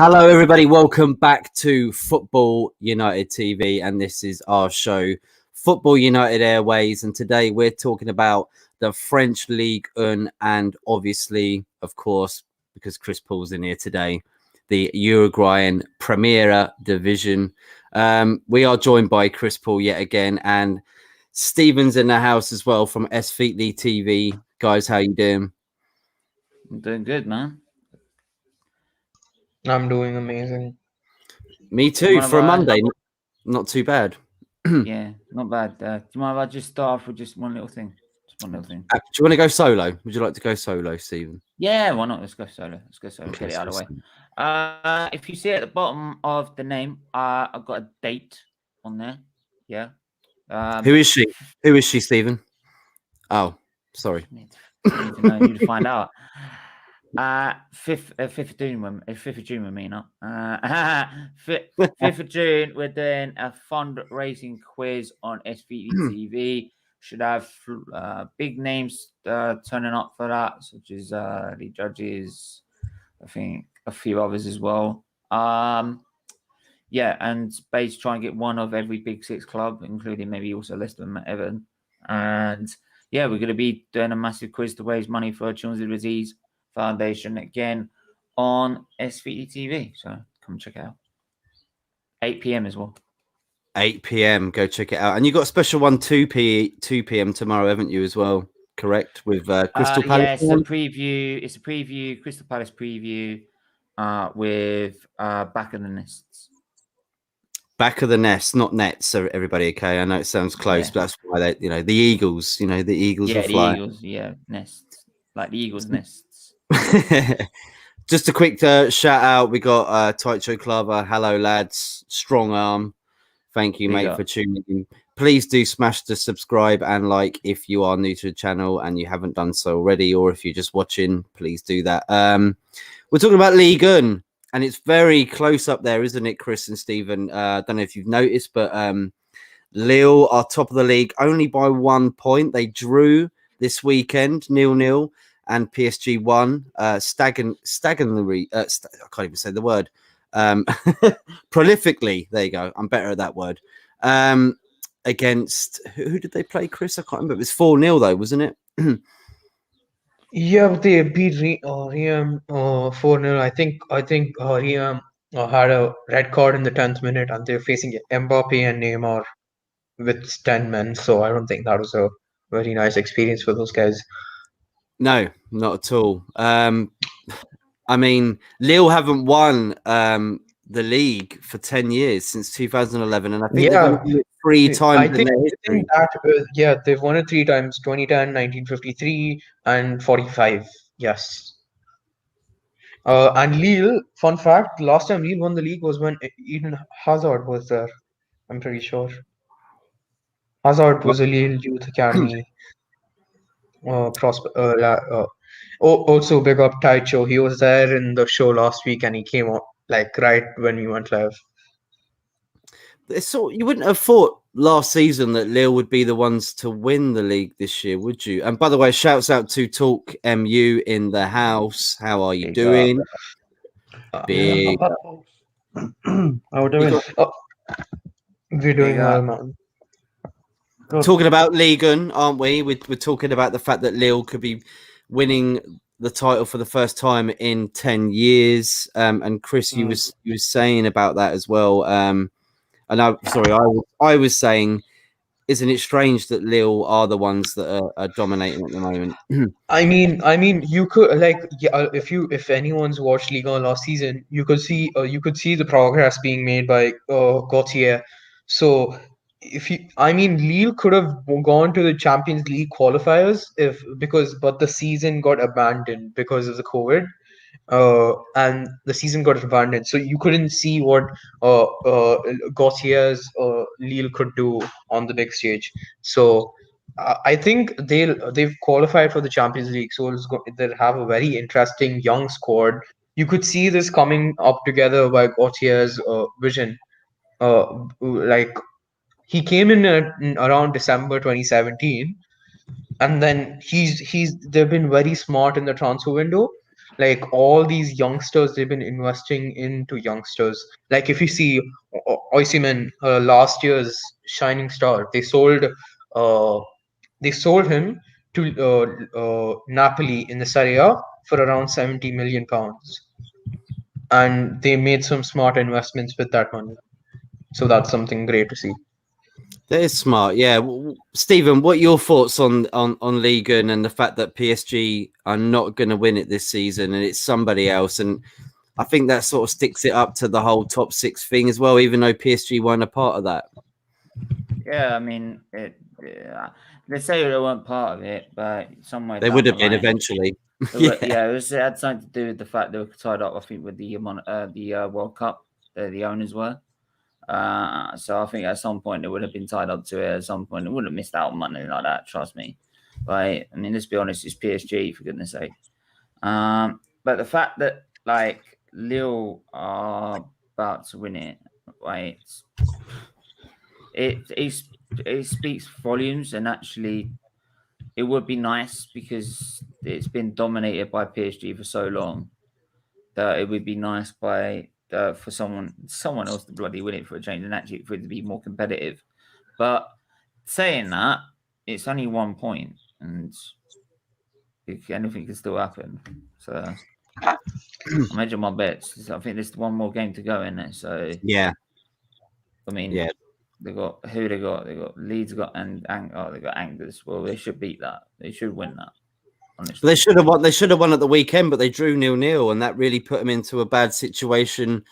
Hello, everybody. Welcome back to Football United TV, and this is our show, Football United Airways. And today we're talking about the French Ligue Un, and obviously, of course, because Chris Paul's in here today, the Uruguayan Primera Division. We are joined by Chris Paul yet again, and Stephen's in the house as well from Feetly TV. Guys, how you doing? I'm doing good, man. I'm doing amazing. Me too. For a Monday, not too bad. Yeah, not bad. Do you mind if I just start off with just one little thing? Just one little thing. Do you want to go solo? Would you like to go solo, Stephen? Yeah, why not? Let's go solo. Get it out of the way. If you see at the bottom of the name, I've got a date on there. Yeah. Who is she? Who is she, Stephen? Oh, sorry. I need to find out. 5th of June, 5th of June with me, not 5th of June. We're doing a fundraising quiz on SVT TV. Should have big names turning up for that, such as the judges. I think a few others as well. Yeah, and basically try and get one of every Big Six club, including maybe also Leicester and Everton. And yeah, we're going to be doing a massive quiz to raise money for Children's Disease Foundation again on SVT TV. So come check it out. 8 p.m. as well. 8 p.m. Go check it out. And you got a special one 2 p.m. tomorrow, haven't you, as well? Correct, with Crystal Palace. Yeah, it's a preview. It's a preview. Crystal Palace preview with Back of the Nests. Back of the Nest, not Nets. So everybody, okay? I know it sounds close, but that's why they, the Eagles. The Eagles will fly. The Eagles. Yeah, nests like the Eagles' nests. Just a quick shout out. We got Taicho Clava. Hello, lads. Strong arm. Thank you, mate, for tuning in. Please do smash the subscribe and like if you are new to the channel and you haven't done so already, or if you're just watching, please do that. We're talking about Ligue 1, and it's very close up there, isn't it, Chris and Stephen? I don't know if you've noticed, but Lille are top of the league only by 1 point. They drew this weekend 0-0. And PSG won staggeringly. I can't even say the word. Prolifically. There you go. I'm better at that word. Against who did they play, Chris? I can't remember. It was 4-0 though, wasn't it? Yeah, they beat Riem 4-0. I think Riem had a red card in the 10th minute, and they're facing Mbappe and Neymar with 10 men. So I don't think that was a very nice experience for those guys. No, not at all. I mean, Lille haven't won the league for 10 years, since 2011, and I think they've won it 3 times in their history. They've won it 3 times: 2010, 1953, and 45. Yes. And Lille, fun fact: last time Lille won the league was when Eden Hazard was there. I'm pretty sure. Hazard was a Lille Youth Academy. Also big up Taicho. He was there in the show last week, and he came out like right when we went live. So you wouldn't have thought last season that Lille would be the ones to win the league this year, would you? And by the way, shouts out to Talk MU in the house. How are you doing? Big. How are we doing? We're doing well, man. Talking about Ligue 1, aren't we? We're talking about the fact that Lille could be winning the title for the first time in 10 years. And Chris, you was saying about that as well. And I was saying, isn't it strange that Lille are the ones that are dominating at the moment? I mean, you could if anyone's watched Ligue 1 last season, you could see the progress being made by Gauthier. So Lille could have gone to the Champions League qualifiers but the season got abandoned because of the COVID, and the season got abandoned. So you couldn't see what Gauthier's Lille could do on the big stage. So I think they've qualified for the Champions League. So they'll have a very interesting young squad. You could see this coming up together by Gauthier's vision. He came in around December 2017, and then they've been very smart in the transfer window. Like all these youngsters, they've been investing into youngsters. Like if you see Osimhen, last year's shining star, uh, they sold him to Napoli in the Serie A for around 70 million pounds, and they made some smart investments with that money. So that's something great to see. That is smart, yeah. Stephen, what are your thoughts on Ligue 1 and the fact that PSG are not going to win it this season and it's somebody else? And I think that sort of sticks it up to the whole top 6 thing as well, even though PSG weren't a part of that. Yeah, I mean, they say they weren't part of it, but somewhere they would have been eventually. It had something to do with the fact they were tied up, I think, with the World Cup. The owners were. So I think at some point they would have been tied up to it. At some point they wouldn't have missed out on money like that. Trust me. Right? I mean, let's be honest. It's PSG, for goodness' sake. But the fact that like Lille are about to win it, right? It speaks volumes, and actually, it would be nice because it's been dominated by PSG for so long that it would be nice for someone else to bloody win it for a change and actually for it to be more competitive. But saying that, it's only 1 point, and anything can still happen. So I'm hedging my bets. I think there's one more game to go in there. So yeah, I mean, yeah. They got Leeds, they got Angers. Well, they should beat that. They should win that. Honestly. They should have won. They should have won at the weekend, but they drew 0-0, and that really put them into a bad situation.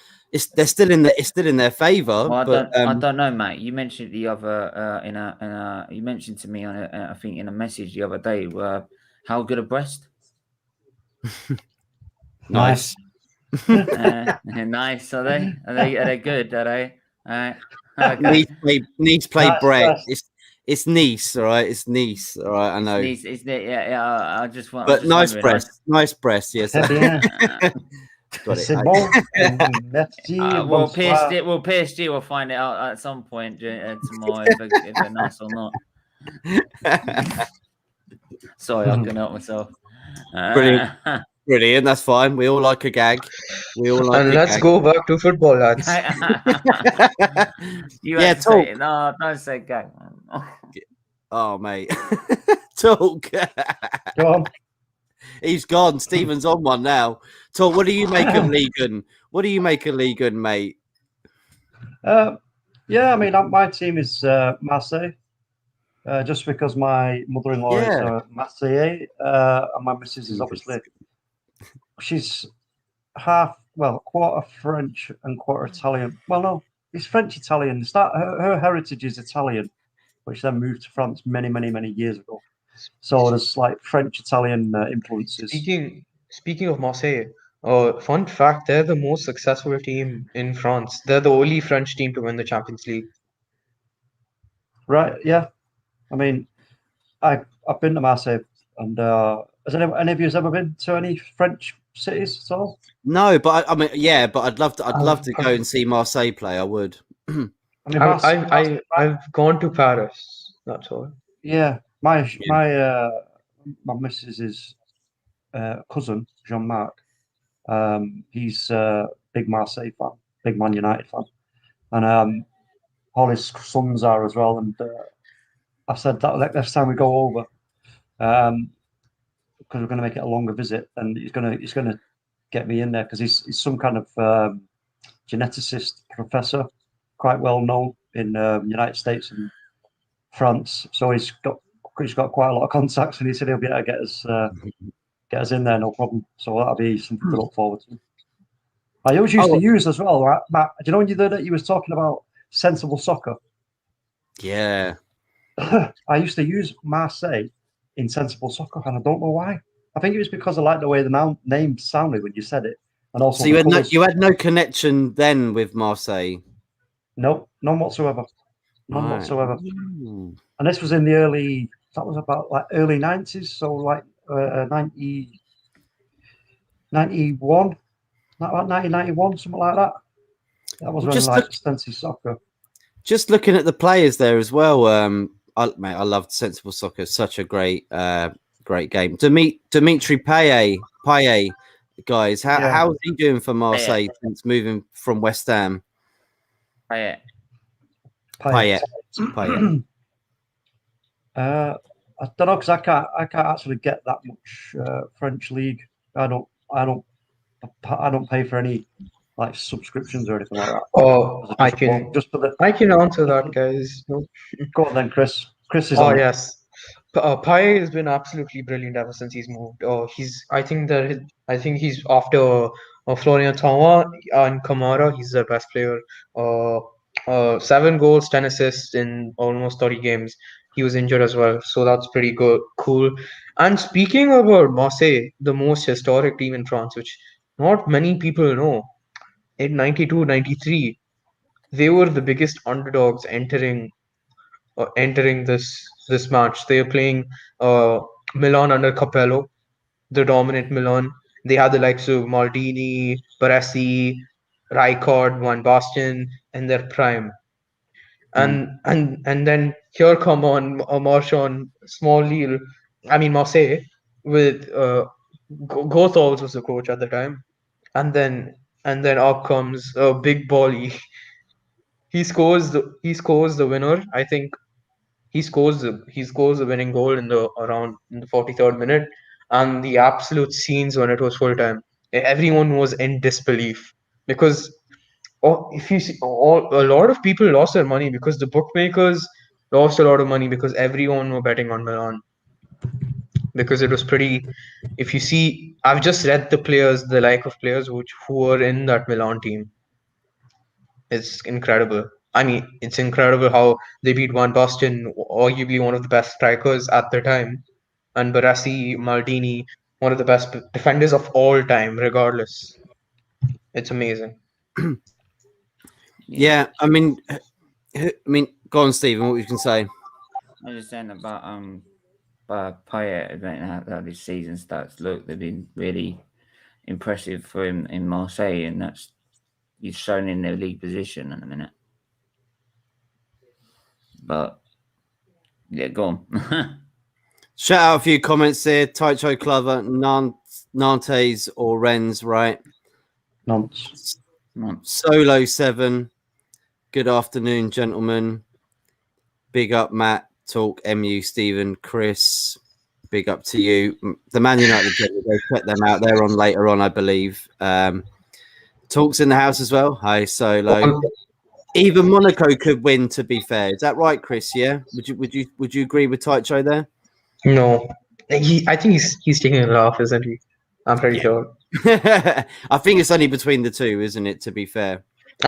They're still in their favour. Well, I don't know, mate. You mentioned the other you mentioned to me on I think in a message the other day. How good a breast? Nice. Nice. Are they? Are they good? Are they? Okay. Nice play break. It's Nice, all right. It's Nice, all right. I know. Nice, yeah. I just want. But nice breast, nice breast. Yes. Got it. Well, PSG will find it out at some point tomorrow if they're nice or not. Sorry, I couldn't help myself. Brilliant. That's fine. We all like a gag. Let's go back to football, lads. Talk. No, don't say gag. Oh, mate. Talk. Go on. He's gone. Stephen's on one now. Talk. What do you make of Ligue 1? What do you make of Ligue 1, mate? Yeah, I mean, my team is Marseille. Just because my mother-in-law is Marseillais, and my missus is obviously she's quarter French and quarter Italian. Well, no, it's French-Italian. Her heritage is Italian, which then moved to France many years ago. So there's like French-Italian influences. Speaking of Marseille, fun fact: they're the most successful team in France. They're the only French team to win the Champions League. Right? Yeah. I mean, I've been to Marseille, and has any of you ever been to any French cities at all? No, but I mean, yeah, but I'd love to go and see Marseille play. I would. I've gone to Paris. That's all. Yeah, my missus's cousin Jean-Marc. He's a big Marseille fan, big Man United fan, and all his sons are as well. And I said that next time we go over, because we're going to make it a longer visit, and he's going to get me in there because he's some kind of geneticist professor, quite well known in United States and France. So he's got quite a lot of contacts, and he said he'll be able to get us in there, no problem. So that'll be something to look forward to. I always used to use as well, right, Matt. Do you know when you was talking about sensible soccer? Yeah. I used to use Marseille in sensible soccer, and I don't know why. I think it was because I liked the way the name sounded when you said it, and also. So you had no connection then with Marseille. No, none whatsoever. None whatsoever. And this was in the early 90s, so like 90, 91, about 1991, something like that. That was when extensive soccer. Just looking at the players there as well, I loved sensible soccer. Such a great game. Dimitri Payet, guys. How's he doing for Marseille since moving from West Ham? Payet. Payet. I don't know, because I can't actually get that much French league. I don't pay for any like subscriptions or anything like that. Oh, I can answer that, guys. No. Go on then, Chris. Chris is Oh on. yes, Pai has been absolutely brilliant ever since he's moved. I think he's after Florian Thauvin and Kamara. He's the best player. 7 goals, 10 assists in almost 30 games. He was injured as well, so that's pretty good, cool. And speaking about Marseille, the most historic team in France, which not many people know, in 92, 93, they were the biggest underdogs entering this match. They are playing Milan under Capello, the dominant Milan. They had the likes of Maldini, Baresi, Rijkaard, Van Basten in their prime. And then here come on Marchand, small Lille, Marseille, with Gotholz was the coach at the time. And then up comes Big Bolly. He scores the winner. I think he scores the winning goal in the 43rd minute, and the absolute scenes when it was full time. Everyone was in disbelief because if you see, a lot of people lost their money because the bookmakers lost a lot of money because everyone were betting on Milan because it was pretty. If you see, I've just read the like of players who were in that Milan team. It's incredible. It's incredible how they beat Van Basten, arguably one of the best strikers at their time, and Baresi, Maldini, one of the best defenders of all time, regardless. It's amazing. Yeah, go on, Stephen. What you can say? I was just saying about Payet, how this season starts. Look, they've been really impressive for him in Marseille, and that's he's shown in their league position in a minute. But yeah, go on. Shout out a few comments there. Taicho Clover, Nantes or Rennes, right? Nantes. Solo 7. Good afternoon, gentlemen. Big up, Matt. Talk, MU, Stephen, Chris. Big up to you. The Man United, they check them out. They're on later on, I believe. Talks in the house as well. Hi, Solo. Even Monaco could win, to be fair. Is that right, Chris? Yeah. Would you agree with Taicho there? No. I think he's taking a laugh, isn't he? I'm pretty sure. I think it's only between the two, isn't it, to be fair?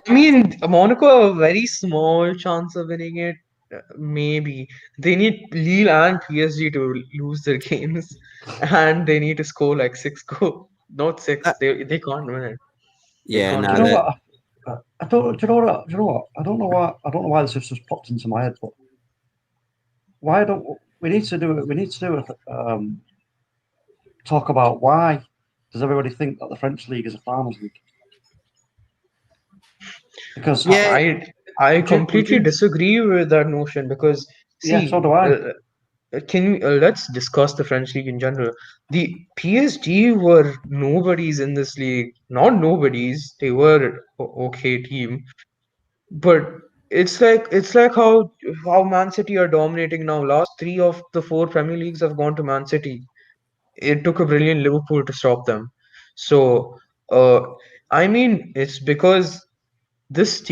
Monaco have a very small chance of winning it. Maybe. They need Lille and PSG to lose their games. And they need to score like 6 goals. Not 6. They can't win it. Yeah, no. Do you know what? I don't know why this has just popped into my head, but why don't we need to do it? We need to do a talk about why does everybody think that the French league is a farmers league? Because I completely disagree with that notion because so do I. Let's discuss the French league in general. The PSG were nobodies in this league. Not nobodies. They were okay team, but it's like how Man City are dominating now. Last 3 of the 4 Premier Leagues have gone to Man City. It took a brilliant Liverpool to stop them. So, it's because this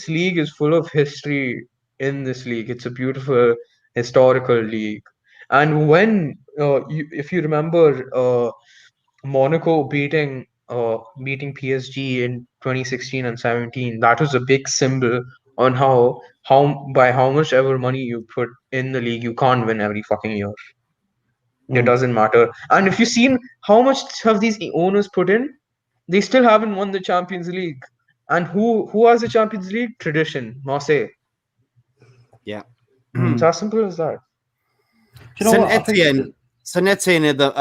league is full of history in this league. It's a beautiful historical league. And when if you remember Monaco beating PSG in 2016 and 17, that was a big symbol on how by how much ever money you put in the league, you can't win every fucking year. It doesn't matter. And if you've seen how much have these owners put in, they still haven't won the Champions League. And who has the Champions League? Tradition, Marseille. Yeah. It's as simple as that. Saint Etienne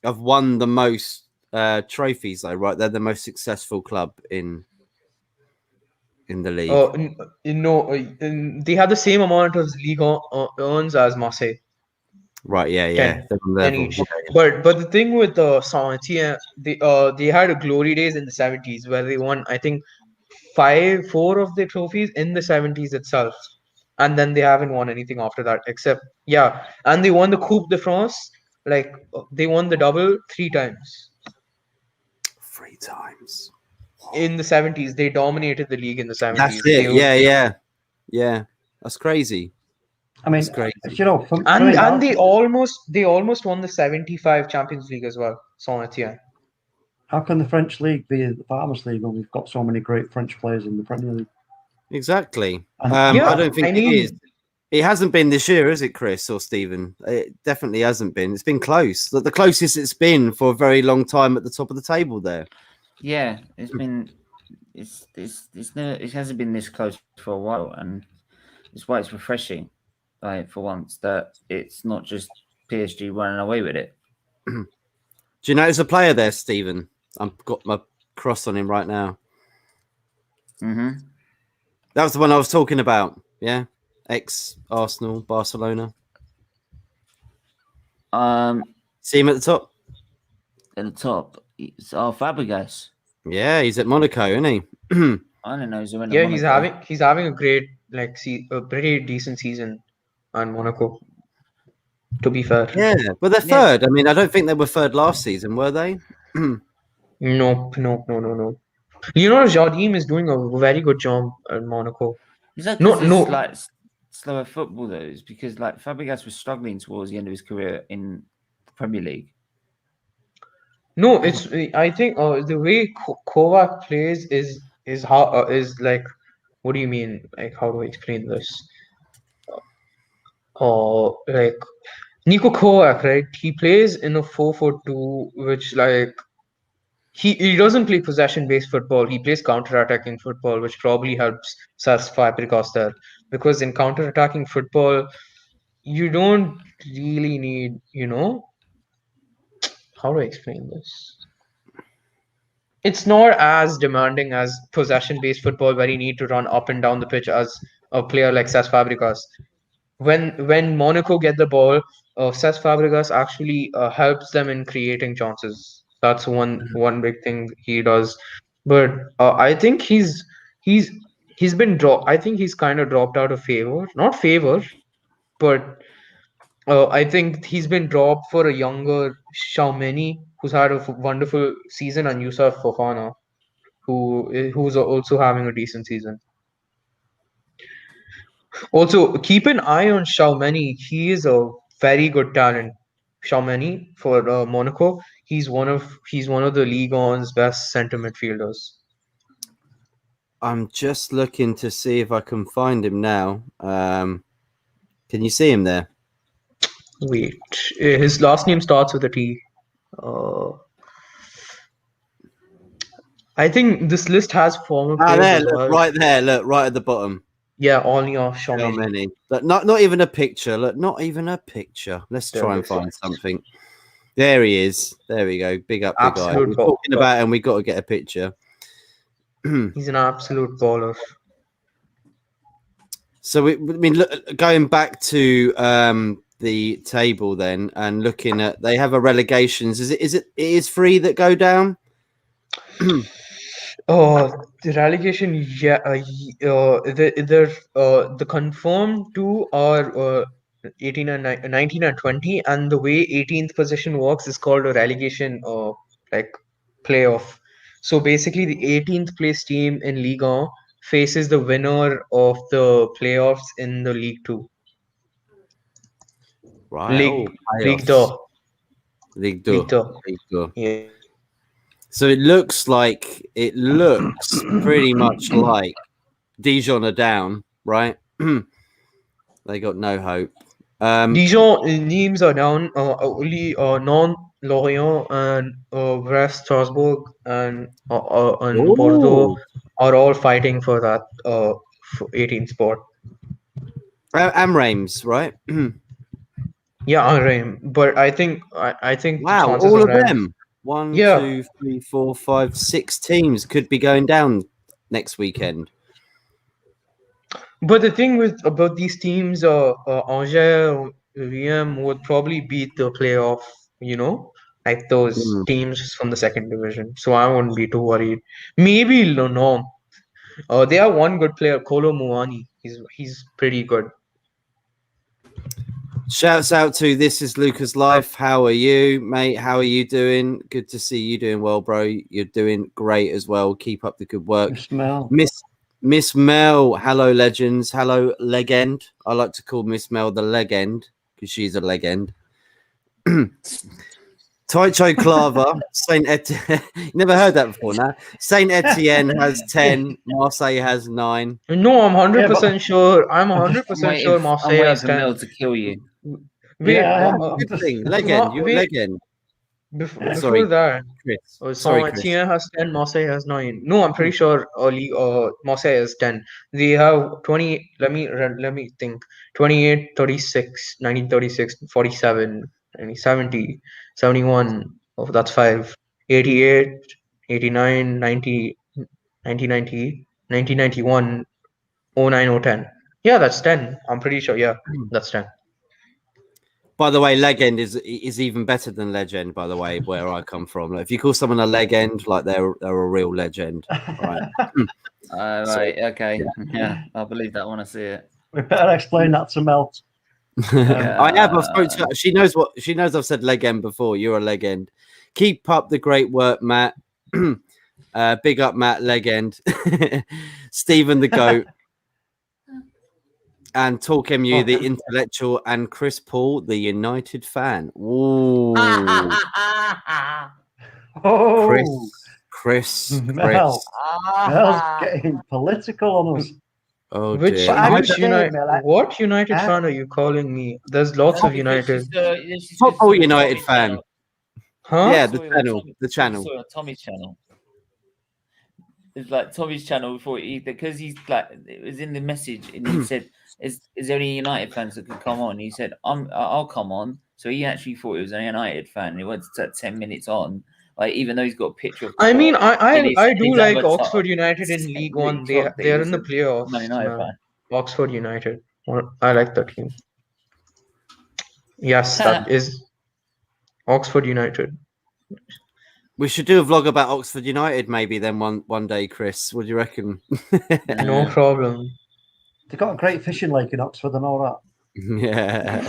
have won the most trophies, though, right? They're the most successful club in the league. They have the same amount of Ligue 1 earns as Marseille. Right, yeah. 10 They're on level. each. Yeah. But the thing with Saint-Étienne, they had a glory days in the 70s where they won, I think, 4 of the trophies in the 70s itself. And then they haven't won anything after that, except, and they won the Coupe de France, like, they won the double 3 times. 3 times. In the 70s, they dominated the league in the 70s. That's it. Yeah. That's crazy. I mean, That's crazy. you know, for And me, they almost won the 75 Champions League as well, Saint-Étienne. how can the French League be the Farmers League when we've got so many great French players in the Premier League? Exactly. And, I don't think it is. It hasn't been this year, is it, Chris or Stephen? It definitely hasn't been. It's been close. The closest it's been for a very long time at the top of the table there. Yeah, it's been. It hasn't been this close for a while, and it's why it's refreshing, like for once, that it's not just PSG running away with it. Do you notice a player there, Stephen? I've got my cross on him right now. Mm-hmm. That was the one I was talking about. Yeah, ex-Arsenal, Barcelona. See him at the top. At the top, it's Fabregas. Yeah, he's at Monaco, isn't he? I don't know. He's having a great, like, a pretty decent season on Monaco. To be fair, yeah, but they're third. I mean, I don't think they were third last season, were they? No. You know, Jardim is doing a very good job at Monaco. Is that because it's like slower football though? It's because like Fabregas was struggling towards the end of his career in the Premier League. No, it's I think the way Kovac plays is how is like, what do you mean? Like, how do I explain this? Like Nico Kovac, right? He plays in a 4-4-2, which like he doesn't play possession-based football. He plays counter-attacking football, which probably helps Cesc Fabregas there, because in counter-attacking football, you don't really need, how do I explain this? It's not as demanding as possession-based football, where you need to run up and down the pitch as a player like Cesc Fabregas. When Monaco get the ball, Cesc Fabregas actually helps them in creating chances. That's one big thing he does. But I think he's been dropped. I think he's kind of dropped out of favor. Not favor, but I think he's been dropped for a younger Xiaomeni, who's had a wonderful season, and Yusuf Fofana, who's also having a decent season. Also, keep an eye on Xiaomeni. He is a very good talent. Xiaomeni for Monaco. He's one of the Ligue 1's best center midfielders. I'm just looking to see if I can find him now. Can you see him there? Wait, his last name starts with a T. I think this list has former players. Look, right there. Look, right at the bottom. Yeah, only of Xiaomeni. But not even a picture. Look, not even a picture. Let's try and find something. There he is. There we go. Big up, big guy. We're talking about him. We got to get a picture. He's an absolute baller. So look, going back to the table then, and looking at, they have a relegations. It is 3 that go down? The relegation, the confirmed 2 are 18 and 19 and 20, and the way 18th position works is called a relegation like playoff. So basically, the 18th place team in Ligue 1 faces the winner of the playoffs in the League 2. Right. League 2. Yeah. So it looks pretty much like Dijon are down, right? They got no hope. Dijon names are down. Only Lorient and Brest, Strasbourg, and Bordeaux are all fighting for that 18th spot. And Reims, right? Yeah, Reims. But I think wow, all of them. 1, 2, 3, 4, 5, 6 teams could be going down next weekend. But the thing about these teams, Angers, VM would probably beat the playoff, like those Mm. teams from the second division. So I wouldn't be too worried. Maybe no. They have one good player, Kolo Muani. He's pretty good. Shouts out to This Is Lucas Life. How are you, mate? How are you doing? Good to see you doing well, bro. You're doing great as well. Keep up the good work. Miss Mel. Hello, legends. Hello, legend. I like to call Miss Mel the legend because she's a legend. Taicho Clava, Saint Etienne. Never heard that before. Now Saint Etienne has 10. Marseille has 9. No, I'm 100% sure. I'm 100% sure Marseille has 10. Mel to kill you. Wait, Good thing, legend. You're a legend. Before that, Chris. Saint Etienne has 10, Marseille has 9. No, I'm pretty sure Marseille has 10. They have 20. Let me think. 28, 36, 1936, 47, 70, 71. Oh, that's 5. 88, 89, 90, 1990, 1991, 09, 010. Yeah, that's 10. I'm pretty sure. Yeah, that's 10. By the way, legend is even better than legend. By the way, where I come from, like, if you call someone a legend, like they're a real legend, right? Right. Okay. Yeah, I believe that when I see it. We better explain that to Mel. I have. I've spoken to her. She knows what she knows. I've said legend before. You're a legend. Keep up the great work, Matt. Big up, Matt. Legend. Stephen the goat. And Talk MU, the intellectual, and Chris Paul, the United fan. Ooh. Chris. Mel's getting political on us. Oh, what United fan are you calling me? There's lots of United. Football United fan. Huh? Yeah, the channel. Tommy's channel. It's like Tommy's channel before because he's like, it was in the message and he said, is there any United fans that could come on? He said, I'll come on. So he actually thought he was a United fan and he went to 10 minutes on. Like, even though he's got a picture of I mean, I do like Oxford United in League One. They're in the playoffs. Oxford United. I like that team. Yes, that is Oxford United. We should do a vlog about Oxford United maybe then one day, Chris. What do you reckon? No problem. They've got a great fishing lake in Oxford and all that. Yeah.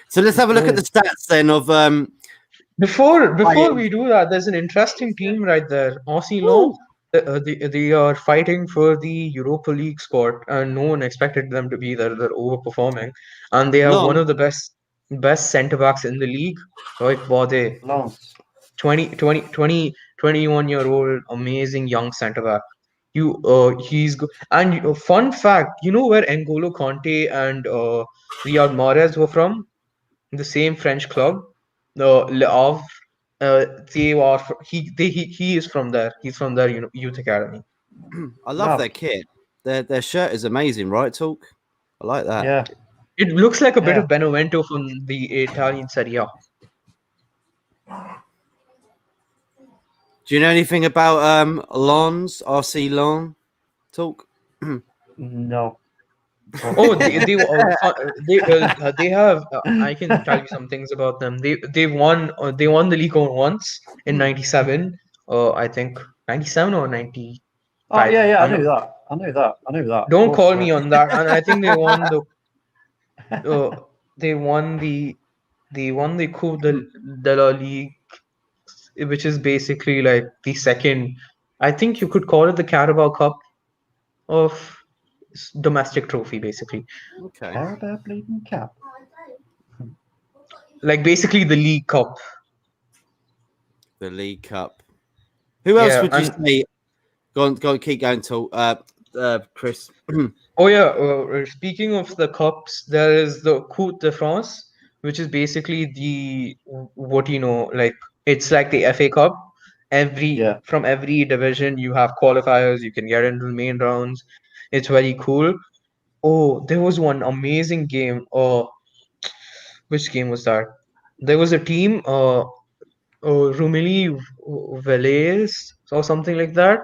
So let's have a look at the stats then of Before we do that, there's an interesting team right there. Aussie Long. They are fighting for the Europa League spot, and no one expected them to be there. They're overperforming, and they have one of the best centre backs in the league. Like Bode, 21-year-old, amazing young centre back. He's good. And fun fact, you know where N'Golo Kanté and Riyad Mahrez were from? The same French club, Le Havre. He is from there. He's from their youth academy. I love their kit. Their shirt is amazing, right? Talk. I like that. Yeah. It looks like a bit of Benevento from the Italian Serie A. Do you know anything about Lens, RC Lens? Talk. No. Oh, they have. I can tell you some things about them. They won the Ligue 1 once in '97. I think '97 or '90. Oh yeah, I knew that. Don't call me on that. And I think they won the Coupe de la Ligue, which is basically like the second. I think you could call it the Carabao Cup of domestic trophy, basically. Okay. Carabao bleeding Cup. Like basically the League Cup. The League Cup. Who else would you say? Go on, keep going till Chris. Oh yeah. Speaking of the cups, there is the Coupe de France, which is basically like it's like the FA Cup. From every division you have qualifiers. You can get into the main rounds. It's very cool. Oh, there was one amazing game. Which game was that? There was a team, Rumilly Valais or something like that.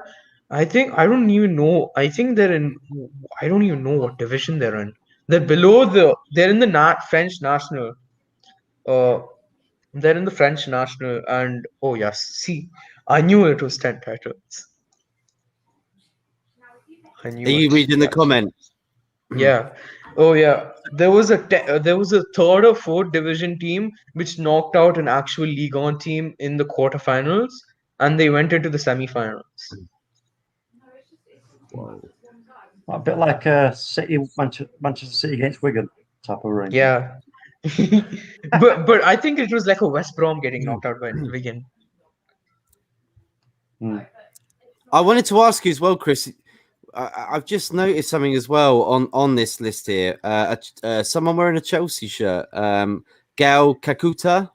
I don't even know. I don't even know what division they're in. They're below they're in the French national. They're in the French national, and oh yes, see, I knew it was 10 titles. I Are knew you it. reading the Yes. comment? Yeah. Oh yeah. There was a third or fourth division team which knocked out an actual Ligue 1 team in the quarterfinals, and they went into the semifinals. Whoa. A bit like City, Manchester City against Wigan type of range. Yeah. but I think it was like a West Brom getting knocked out by Wigan. I wanted to ask you as well, Chris. I've just noticed something as well on this list here. Someone wearing a Chelsea shirt. Gal Kakuta.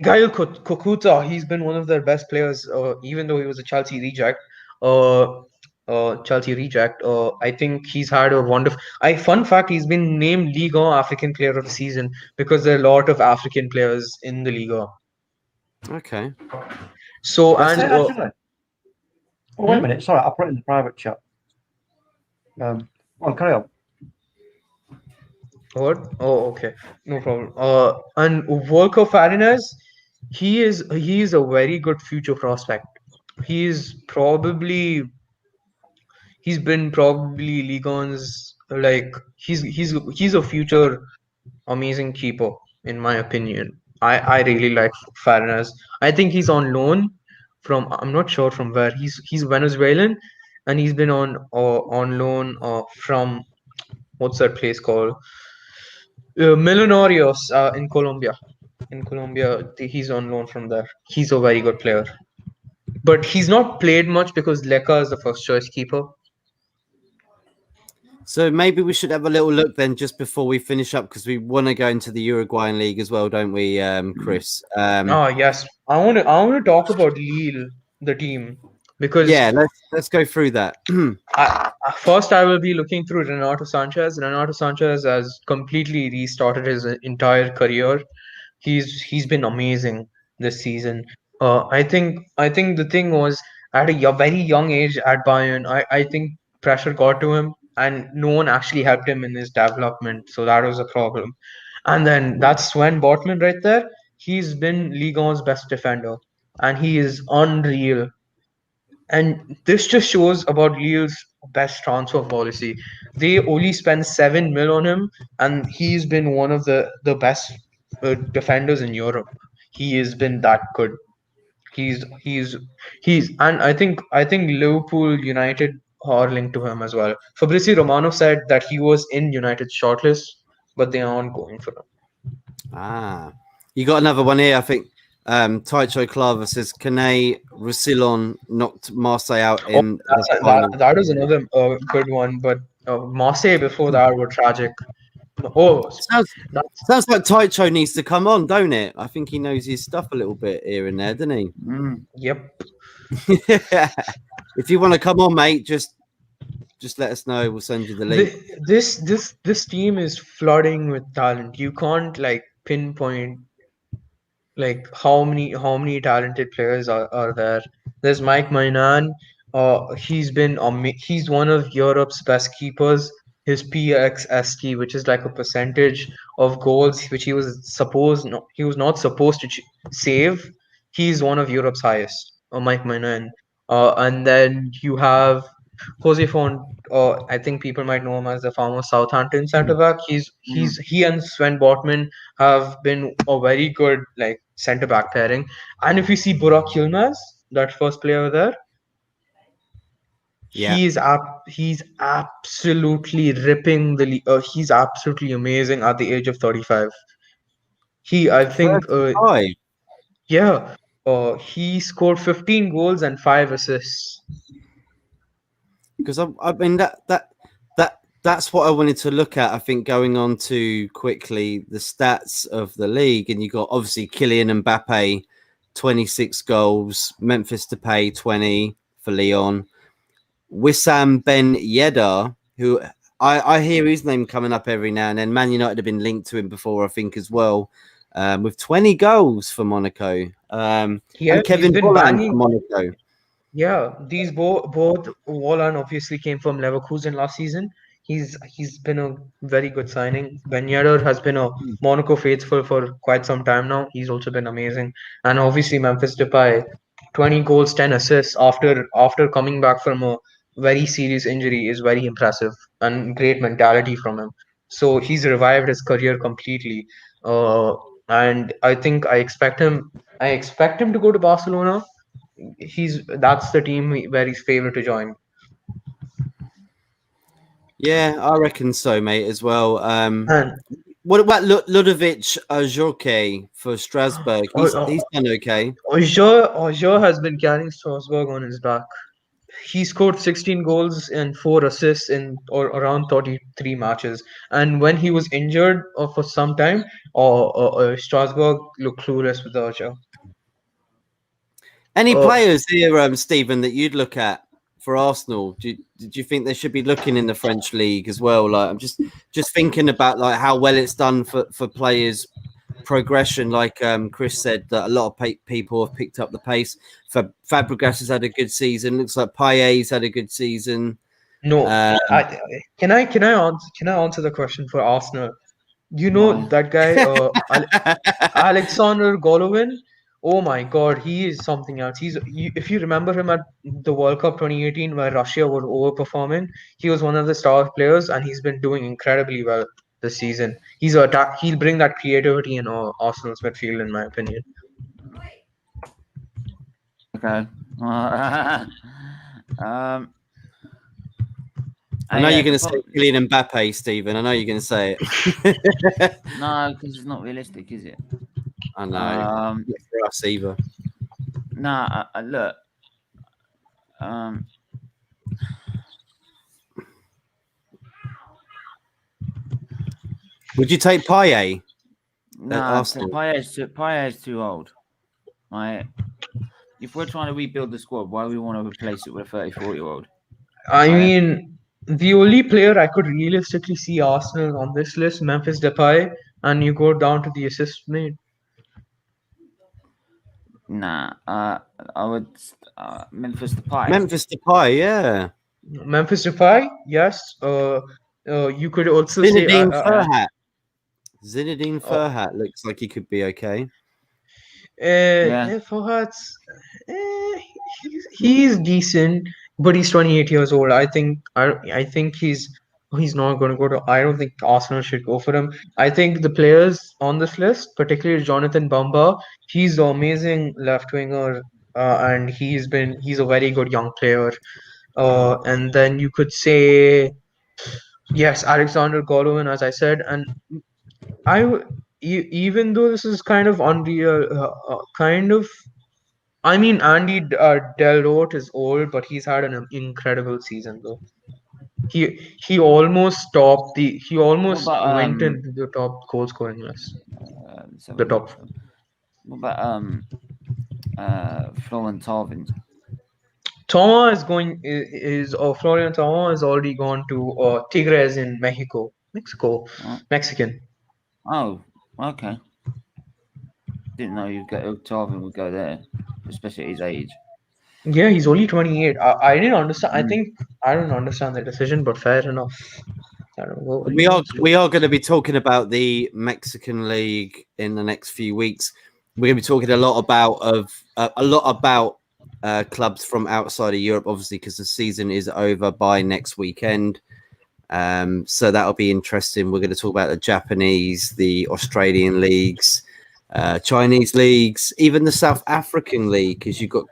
Gael Kokuta, he's been one of their best players, even though he was a Chelsea reject. I think he's had a wonderful. Fun fact, he's been named Ligue 1 African Player of the Season because there are a lot of African players in the Ligue 1. Okay. So That's and Actually, wait a minute. Sorry, I put it in the private chat. Well, carry on. what? Oh, okay, no problem. And Volker Farinas, he is a very good future prospect. He's been probably Ligue 1's he's a future amazing keeper in my opinion. I really like Farinas. I think he's on loan from, I'm not sure from where. He's Venezuelan, and he's been on loan from, what's that place called? Millonarios in Colombia. In Colombia, he's on loan from there. He's a very good player, but he's not played much because Leka is the first choice keeper. So maybe we should have a little look then just before we finish up, because we want to go into the Uruguayan league as well, don't we, Chris? Oh yes, I want to talk about Lille, the team, because yeah, let's go through that. First I will be looking through Renato Sanchez. Renato Sanchez has completely restarted his entire career. He's been amazing this season. I think the thing was, at a very young age at Bayern, I think pressure got to him, and no one actually helped him in his development. So that was a problem. And then that's Sven Botman right there. He's been Ligue 1's best defender, and he is unreal. And this just shows about Lille's best transfer policy. They only spend 7 mil on him, and he's been one of the best defenders in Europe. He has been that good. And I think Liverpool, United are linked to him as well. Fabrizio Romano said that he was in United's shortlist, but they aren't going for him. You got another one here, I think. Taicho Clava says, Kane Roussillon knocked Marseille out in the final. That is another good one, but Marseille before that were tragic. Sounds like Taicho needs to come on, don't it? I think he knows his stuff a little bit here and there, doesn't he? Yep. If you want to come on, mate, just let us know. We'll send you the link. This team is flooding with talent. You can't pinpoint how many talented players are there. There's Mike Mainan. He's one of Europe's best keepers. His PXST, which is like a percentage of goals which he was not supposed to save. He's one of Europe's highest. Mike Mainan. And then you have Jose Font. I think people might know him as the former Southampton centre back. He and Sven Botman have been a very good centre back pairing. And if you see Burak Yilmaz, that first player there, he's absolutely ripping the league. He's absolutely amazing at the age of 35. He scored 15 goals and 5 assists. Because I mean that's what I wanted to look at. I think going on to quickly the stats of the league, and you got obviously Kylian Mbappe, 26 goals, Memphis Depay 20 for Lyon, Wissam Ben Yedder, who I hear his name coming up every now and then. Man United have been linked to him before, I think, as well, with 20 goals for Monaco. And Kevin Volland for Monaco. Yeah, these both Volland obviously came from Leverkusen last season. He's been a very good signing. Ben Yedder has been a Monaco faithful for quite some time now. He's also been amazing. And obviously Memphis Depay, 20 goals, 10 assists after coming back from a very serious injury is very impressive and great mentality from him. So he's revived his career completely. And I think I expect him to go to Barcelona. That's the team where he's favored to join. Yeah, I reckon so, mate, as well. And What about Ludovic Ajorque for Strasbourg? He's done okay. Ojo has been carrying Strasbourg on his back. He scored 16 goals and 4 assists in or around 33 matches. And when he was injured for some time, Strasbourg looked clueless with Ojo. Any players here, Stephen, that you'd look at for Arsenal? Do you think they should be looking in the French league as well? Like, I'm just thinking about like how well it's done for players' progression. Like Chris said, that a lot of people have picked up the pace. Fabregas has had a good season. Looks like Payet's had a good season. No, can I answer the question for Arsenal? You know that guy, Alexander Golovin. Oh my God, he is something else. If you remember him at the World Cup 2018, where Russia were overperforming, he was one of the star players, and he's been doing incredibly well this season. He'll bring that creativity in Arsenal's midfield, in my opinion. Okay. I know you're going to say Kylian Mbappe, Stephen. I know you're going to say it. No, because it's not realistic, is it? I know. Not for us either. Nah, look. Would you take Payet? Nah, Payet's too old. Right. If we're trying to rebuild the squad, why do we want to replace it with a 34-year-old? I mean, the only player I could realistically see Arsenal on this list, Memphis Depay, and you go down to the assist made. Nah, I would Memphis Depay. Memphis Depay, yeah. Memphis Depay, yes. You could also Zinedine say Ferhat. Zinedine Ferhat looks like he could be okay. Ferhat's he's decent, but he's 28 years old. I think he's not going to go to. I don't think Arsenal should go for him. I think the players on this list, particularly Jonathan Bamba, he's an amazing left winger, and he's a very good young player. And then you could say, yes, Alexander Golovin, as I said, and even though this is kind of unreal, I mean, Andy Del Rote is old, but he's had an incredible season though. He almost went into the top goal scoring list. The top. What about Florian Thauvin? Florian Thauvin is already gone to Tigres in Mexican. Oh, okay. Didn't know Thauvin would go there, especially at his age. Yeah, he's only 28. I didn't understand. I don't understand the decision, but fair enough. We are going to be talking about the Mexican League in the next few weeks. We're going to be talking a lot about clubs from outside of Europe, obviously, because the season is over by next weekend. So that'll be interesting. We're going to talk about the Japanese, the Australian leagues, Chinese leagues, even the South African league, because you've got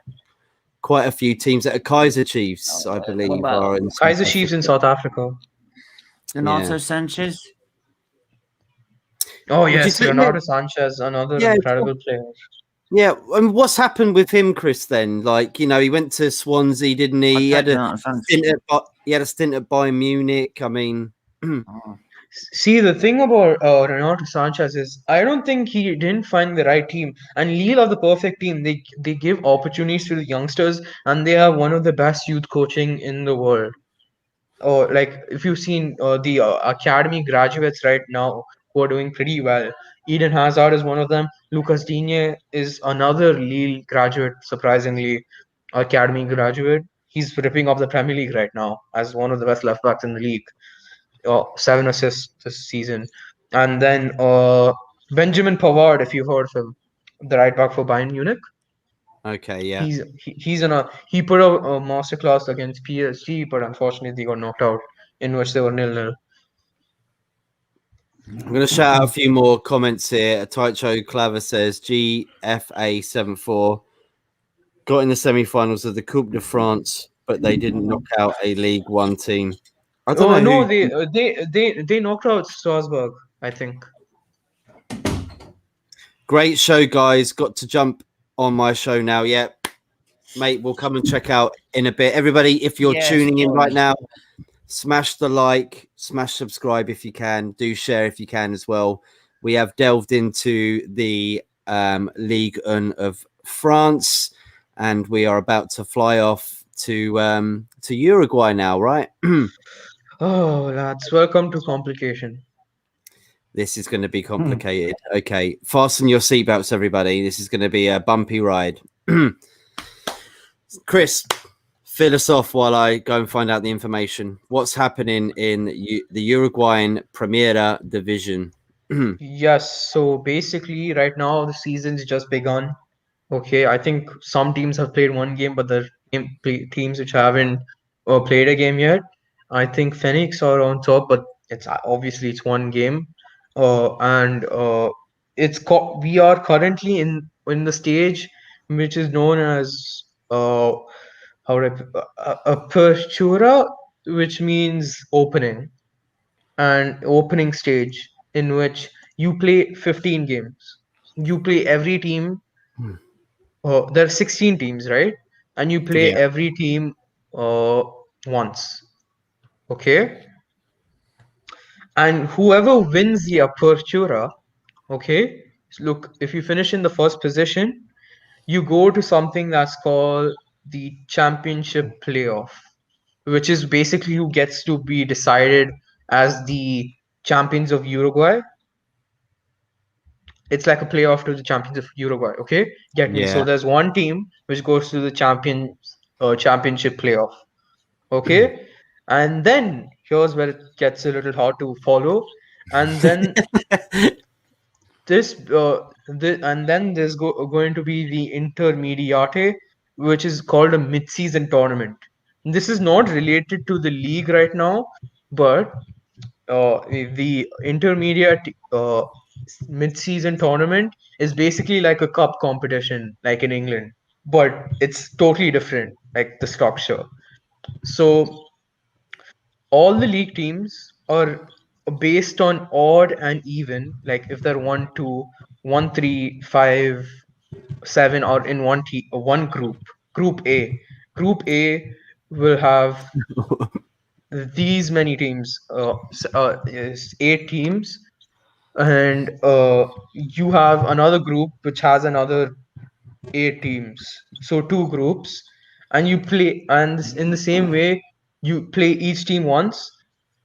quite a few teams that are Kaiser Chiefs, I believe. Are in Kaiser Chiefs in South Africa. Renato Sanchez. Oh yes, Renato Sanchez, another incredible player. Yeah, and what's happened with him, Chris? Then, like, you know, he went to Swansea, didn't he? He had a stint at Bayern Munich. I mean, see, the thing about Renato Sanchez is, I don't think he didn't find the right team. And Lille are the perfect team. They give opportunities to the youngsters, and they have one of the best youth coaching in the world. Or like, if you've seen the academy graduates right now who are doing pretty well, Eden Hazard is one of them. Lucas Digne is another Lille graduate, surprisingly, academy graduate. He's ripping off the Premier League right now as one of the best left backs in the league. 7 assists this season. And then Benjamin Pavard, if you've heard of him, the right back for Bayern Munich. Okay, yeah. He put a masterclass against PSG, but unfortunately they got knocked out, in which they were 0-0. I'm going to shout out a few more comments here. Taicho Claver says GFA74 got in the semi-finals of the Coupe de France, but they didn't knock out a League One team. I don't know. No, they knocked out Strasbourg, I think. Great show, guys. Got to jump on my show now. Yeah, mate, we'll come and check out in a bit. Everybody, if you're tuning in right now, smash the like, smash subscribe if you can. Do share if you can as well. We have delved into the Ligue 1 of France, and we are about to fly off to Uruguay now, right? Oh, lads, welcome to complication. This is going to be complicated. Okay, fasten your seatbelts, everybody. This is going to be a bumpy ride. Chris, fill us off while I go and find out the information. What's happening in the Uruguayan Primera Division? Yes, so basically right now the season's just begun. Okay, I think some teams have played one game, but the teams which haven't played a game yet, I think Phoenix are on top, but it's one game. And we are currently in the stage which is known as apertura, which means opening, and opening stage in which you play 15 games. You play every team. There are 16 teams, right? And you play every team once. Okay? And whoever wins the apertura, okay, look, if you finish in the first position, you go to something that's called the championship playoff, which is basically who gets to be decided as the champions of Uruguay. It's like a playoff to the champions of Uruguay, okay? Get me? So there's one team which goes to the championship playoff, okay? And then here's where it gets a little hard to follow. And then there's going to be the Intermediate, which is called a mid-season tournament. This is not related to the league right now, but the Intermediate mid-season tournament is basically like a cup competition, like in England, but it's totally different, like the structure. So all the league teams are based on odd and even, like if they're 1, 2, 1, 3, 5, 7 are in one group. Group A will have these many teams, 8 teams, and you have another group which has another 8 teams, so 2 groups, and you play, and in the same way you play each team once,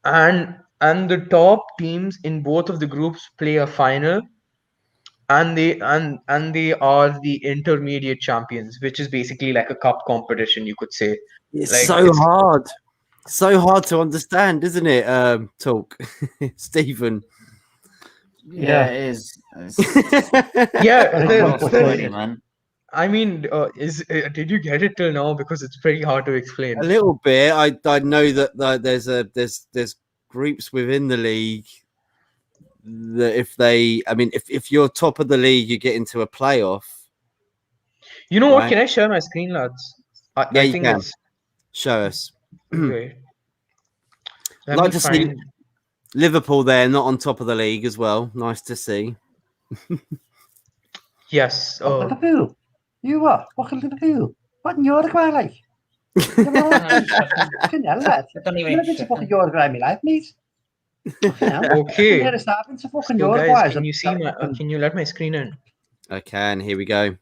and the top teams in both of the groups play a final, and they are the intermediate champions, which is basically like a cup competition, you could say. It's so hard to understand, isn't it? Talk, Stephen. Yeah, it is. Man. I mean, did you get it till now? Because it's pretty hard to explain. A little bit. I know that there's groups within the league that if you're top of the league, you get into a playoff. You know what? Can I share my screen, lads? I think you can. Show us. Wait. I'd like to see Liverpool there, not on top of the league as well. Nice to see. Yes. Liverpool. You are. What can Liverpool? What in Uruguay like? Can you lad? You've been to fucking Uruguay in my life, mate. Okay. So guys, can you see my? Can you let my screen in? I can. Here we go.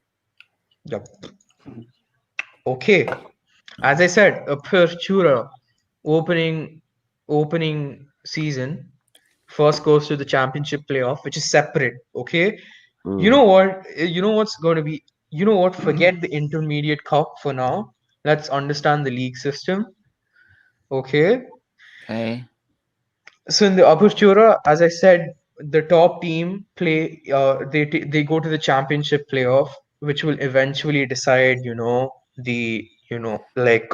Yep. Okay. As I said, Apertura opening season first goes to the championship playoff, which is separate. Okay. You know what? You know what's going to be. You know what? Forget the intermediate cup for now. Let's understand the league system. Okay. So in the Apertura, as I said, the top team play. They go to the championship playoff, which will eventually decide. Like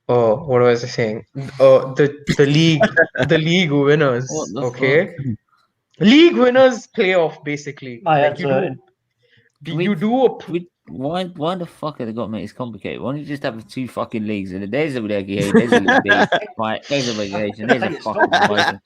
what was I saying? The league winners. What the Okay, league winners playoff basically. My Like head's you do, hurting. you do a Why the fuck have they got to make this complicated? Why don't you just have 2 fucking leagues? And there's a League A, there's a League B, right? There's a relegation, there's a It's fucking not. promotion,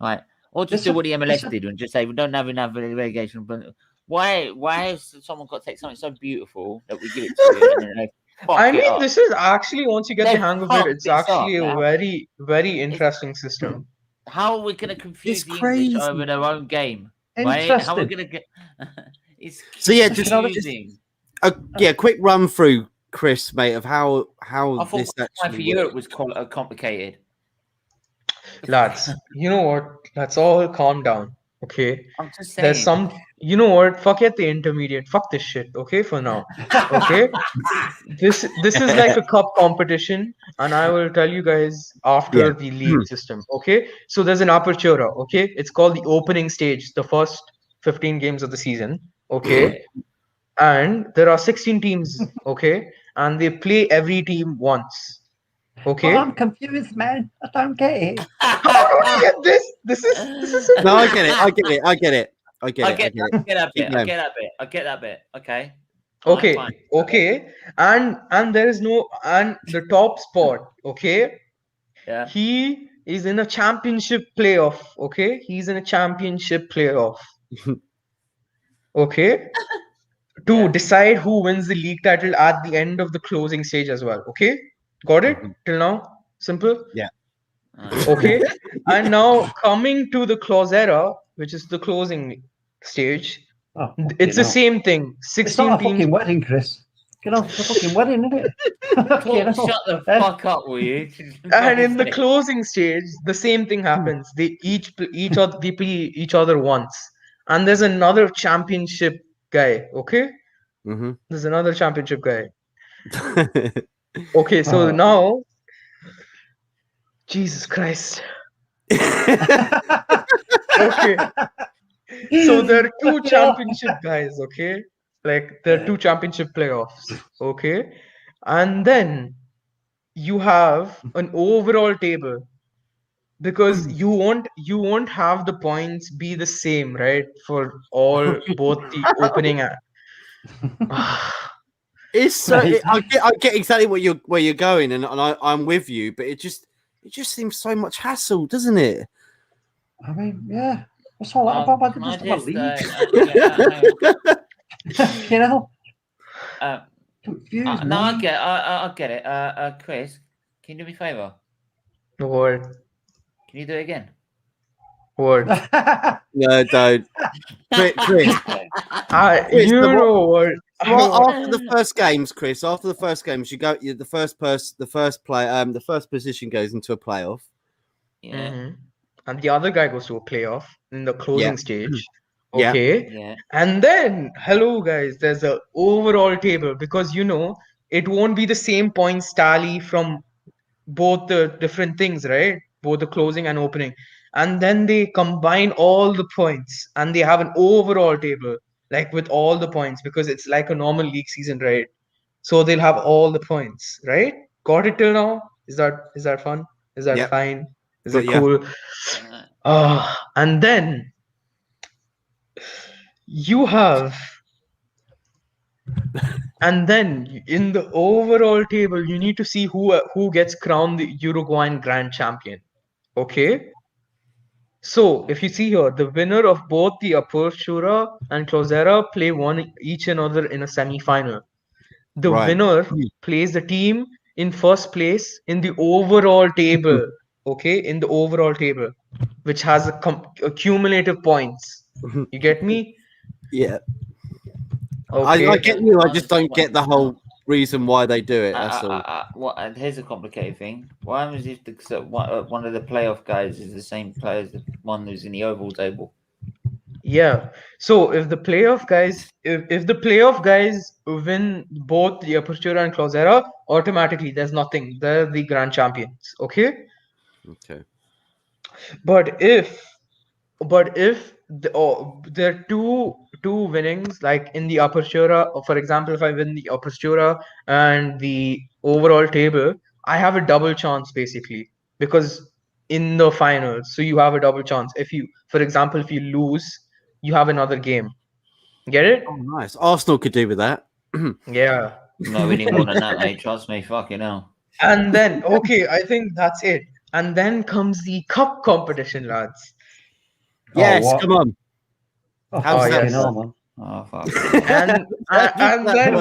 right? Or just do Listen, what the MLS listen. did and just say we don't have enough relegation. But why has someone got to take something so beautiful that we give it to you? And then they fuck I it mean, up? this is actually, once you get They the hang of fucked it, it's this up, actually a yeah. very, very interesting system. How are we going to confuse It's the English crazy. over their own game? Right? How are we Interesting. going to get? It's So yeah, just confusing. quick run through, Chris, mate, of how I thought this Time for actually Europe works. was complicated. Lads, you know what? Let's all calm down, okay? I'm just There's saying. you know what? Forget the intermediate. Fuck this shit, okay? For now, okay? This is like a cup competition, and I will tell you guys after Yeah. the league system, okay? So there's an apertura, okay? It's called the opening stage, the first 15 games of the season, okay? And there are 16 teams, okay? And they play every team once, okay? Well, I'm confused, man. I don't get it. How do you get this? This is so No, I get it. I get it. I get it. I get I it. get that Keep bit. going. I get that bit. Okay. okay, Fine. okay. And there is no, and the top spot, okay? Yeah. He is in a championship playoff, okay? He's in a championship playoff. Okay? To Yeah. decide who wins the league title at the end of the closing stage as well. Okay? Got it? Till now? Simple? Okay. And now coming to the Clausera, which is the closing stage, Oh, it's the fucking hell. same thing. It's 16 not a teams. fucking wedding, Chris. Get off the fucking wedding, isn't it? Fucking hell. Shut the fuck up, will you? And in the closing stage, the same thing happens. They they play each other once. And there's another championship guy, okay? Mm-hmm. There's another championship guy. Okay, so Oh. now Jesus Christ. Okay. So there are 2 championship guys, okay? Like there are 2 championship playoffs, okay? And then you have an overall table because you won't have the points be the same, right? For both the opening and It's so I get exactly where you're going, and I'm with you, but it just seems so much hassle, doesn't it? I mean, yeah. What's all that about? Can Just I about just, league. You know? no, Confused, I man. get it. Chris, can you do me a favor? What? Can you do it again? What? No, don't. Chris, Chris, You know what? after the first games, Chris. After the first games, the first position goes into a playoff. Yeah. Mhm. And the other guy goes to a playoff in the closing stage. Yeah. Okay. Yeah. And then, hello guys, there's a overall table because it won't be the same points tally from both the different things, right? Both the closing and opening. And then they combine all the points and they have an overall table, like with all the points, because it's like a normal league season, right? So they'll have all the points, right? Got it till now? Is that fun? Is that Yep. fine? Is Got it ya. cool? And then you have, and then in the overall table, you need to see who gets crowned the Uruguayan Grand Champion. Okay. So if you see here, the winner of both the Apertura and Clausera play each another in a semi-final. The Right. winner plays the team in first place in the overall table. Okay, in the overall table, which has a cumulative points. You get me? Yeah. Okay. I get you. I just don't get the whole reason why they do it. That's all. Here's a complicated thing. What happens if one of the playoff guys is the same player as the one who's in the overall table? Yeah. So if the playoff guys, if the playoff guys win both the Apertura and Clausera, automatically there's nothing. They're the grand champions. Okay. Okay. But if there are two winnings, like in the Apertura, for example, if I win the Apertura and the overall table, I have a double chance basically, because in the finals, so you have a double chance. If you, for example, if you lose, you have another game. Get it? Oh, nice. Arsenal could do with that. Yeah. No, we need more than that, mate. Trust me. Fucking hell. And then, okay, I think that's it. And then comes the cup competition, lads. Yes, what? come on. Oh, How's that yes. hell, man. Oh fuck. And then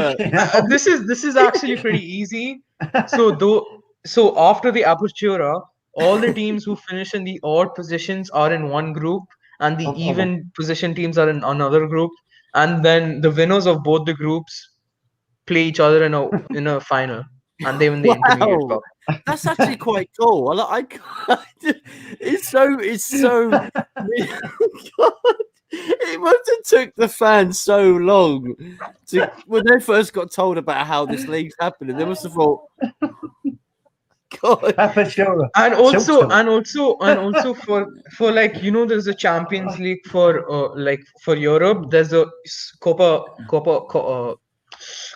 this is actually pretty easy. So after the Apertura, all the teams who finish in the odd positions are in one group, and the even position teams are in another group. And then the winners of both the groups play each other in a final, and they win the intermediate cup. That's actually quite cool. It's so. God, it must have took the fans so long when they first got told about how this league's happening. They must have thought, God. And also for like, you know, there's a Champions League for Europe. There's a Copa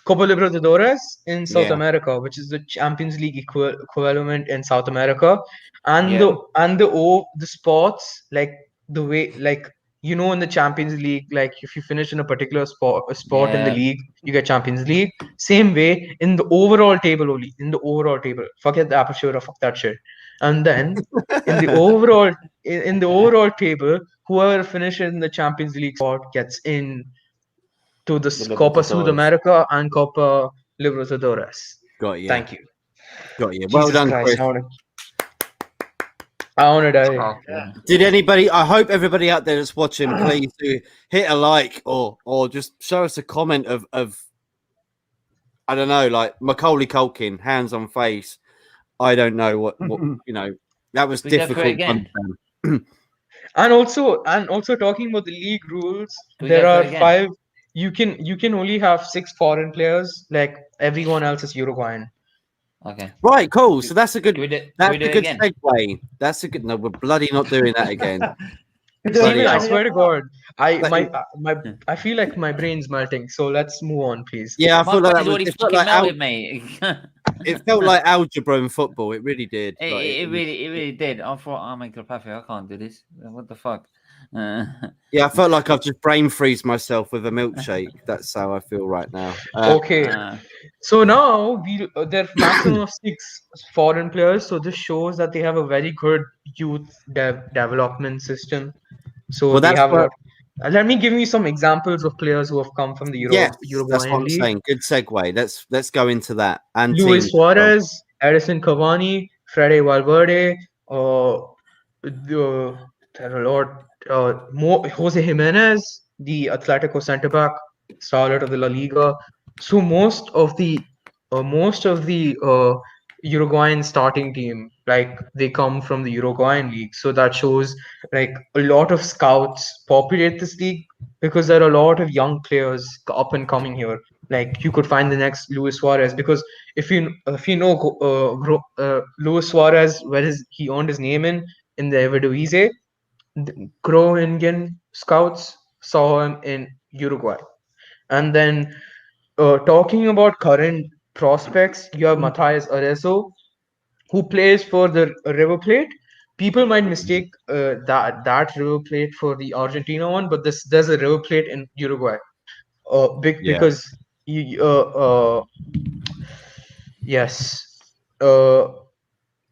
Libertadores in South America, which is the Champions League equivalent in South America. And the sports, like the way, like, you know, in the Champions League, like if you finish in a particular sport in the league, you get Champions League. Same way in the overall table only. In the overall table, forget the Apertura, fuck that shit. And then in the overall table, whoever finishes in the Champions League spot gets in to the Copa Sudamerica and Copa Libertadores. Got you. Thank you. Got you. Well done, Chris. I want to die. Did anybody? I hope everybody out there that's watching, please do hit a like or just show us a comment of I don't know, like Macaulay Culkin, hands on face. I don't know what you know. That was difficult. Again. And also talking about the league rules, there are 5. You can only have 6 foreign players. Like everyone else is Uruguayan. Okay. Right. Cool. So that's a good. That's a good segue. That's a good. No, we're bloody not doing that again. Steven, I swear to God, I feel like my brain's melting. So let's move on, please. Yeah, I feel like it felt like mate. It felt like algebra in football. It really did. It really did. I thought, oh my God, Paffy, I can't do this. What the fuck? Yeah, I felt like I've just brain freeze myself with a milkshake. That's how I feel right now. Okay. So now there are maximum of 6 foreign players. So this shows that they have a very good youth development system. So they have let me give you some examples of players who have come from the Uruguayan that's what I'm League. saying. Good segue. Let's go into that. And Luis Suarez, Edison Cavani, Fede Valverde, there are a lot. Jose Jimenez, the Atletico centre back, starlet of the La Liga. So most of the Uruguayan starting team, like they come from the Uruguayan league. So that shows like a lot of scouts populate this league because there are a lot of young players up and coming here. Like you could find the next Luis Suarez, because if you know Luis Suarez, where he earned his name in the Eredivisie, Groningen scouts saw him in Uruguay. And then talking about current prospects, you have Matthias Arezzo, who plays for the River Plate. People might mistake that River Plate for the Argentina one, but there's a River Plate in Uruguay. Because yes.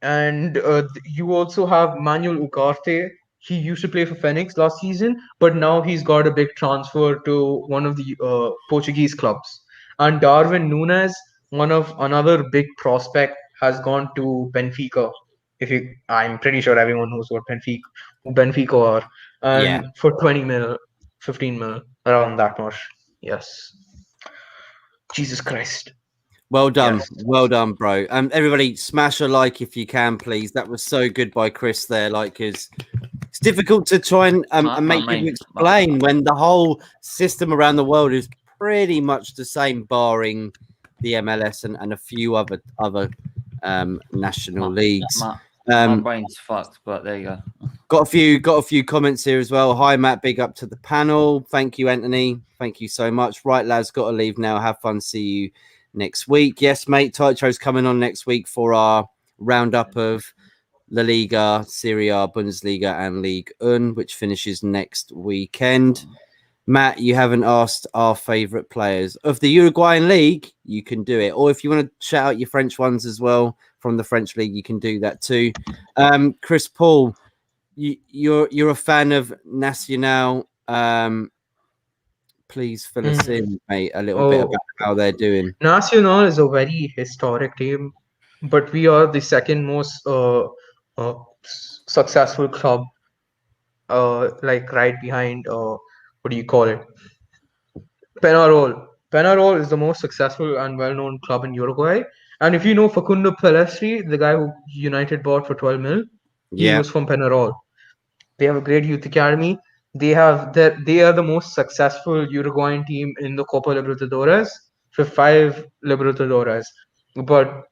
And you also have Manuel Ugarte. He used to play for Phoenix last season, but now he's got a big transfer to one of the Portuguese clubs. And Darwin Nunes, another big prospect, has gone to Benfica. I'm pretty sure everyone knows what Benfica are. And for 20 mil, 15 mil, around that much. Yes. Jesus Christ. Well done. Well done, bro. Everybody smash a like if you can, please. That was so good by Chris there. Like, because it's difficult to try and make you explain when the whole system around the world is pretty much the same, barring the MLS and a few other national leagues. My brain's fucked, but there you go. Got a few comments here as well. Hi Matt, big up to the panel. Thank you, Anthony. Thank you so much. Right, lads, got to leave now. Have fun. See you next week. Yes, mate. Taicho's coming on next week for our roundup of La Liga, Serie A, Bundesliga, and Ligue 1, which finishes next weekend. Matt, you haven't asked our favourite players of the Uruguayan league. You can do it, or if you want to shout out your French ones as well from the French league, you can do that too. Chris Paul, you're a fan of Nacional. Please fill us in, mate, a little bit about how they're doing. Nacional is a very historic team, but we are the second most successful club, like right behind, what do you call it? Penarol. Penarol is the most successful and well-known club in Uruguay. And if you know Facundo Pelestri, the guy who United bought for 12 mil, he was from Penarol. They have a great youth academy. They are the most successful Uruguayan team in the Copa Libertadores for 5 Libertadores. But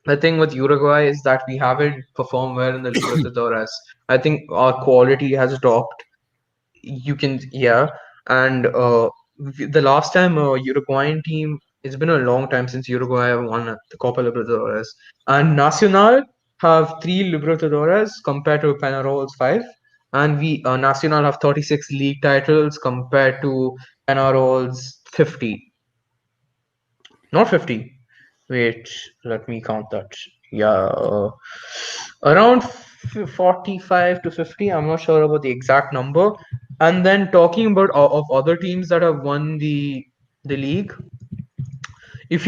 the thing with Uruguay is that we haven't performed well in the Libertadores. I think our quality has dropped. And the last time a Uruguayan team, it's been a long time since Uruguay won the Copa Libertadores. And Nacional have 3 Libertadores compared to Penarol's 5. And we Nacional have 36 league titles compared to Penarol's 50. Not 50. Wait, let me count that. Yeah, around 45 to 50. I'm not sure about the exact number. And then talking about of other teams that have won the league, if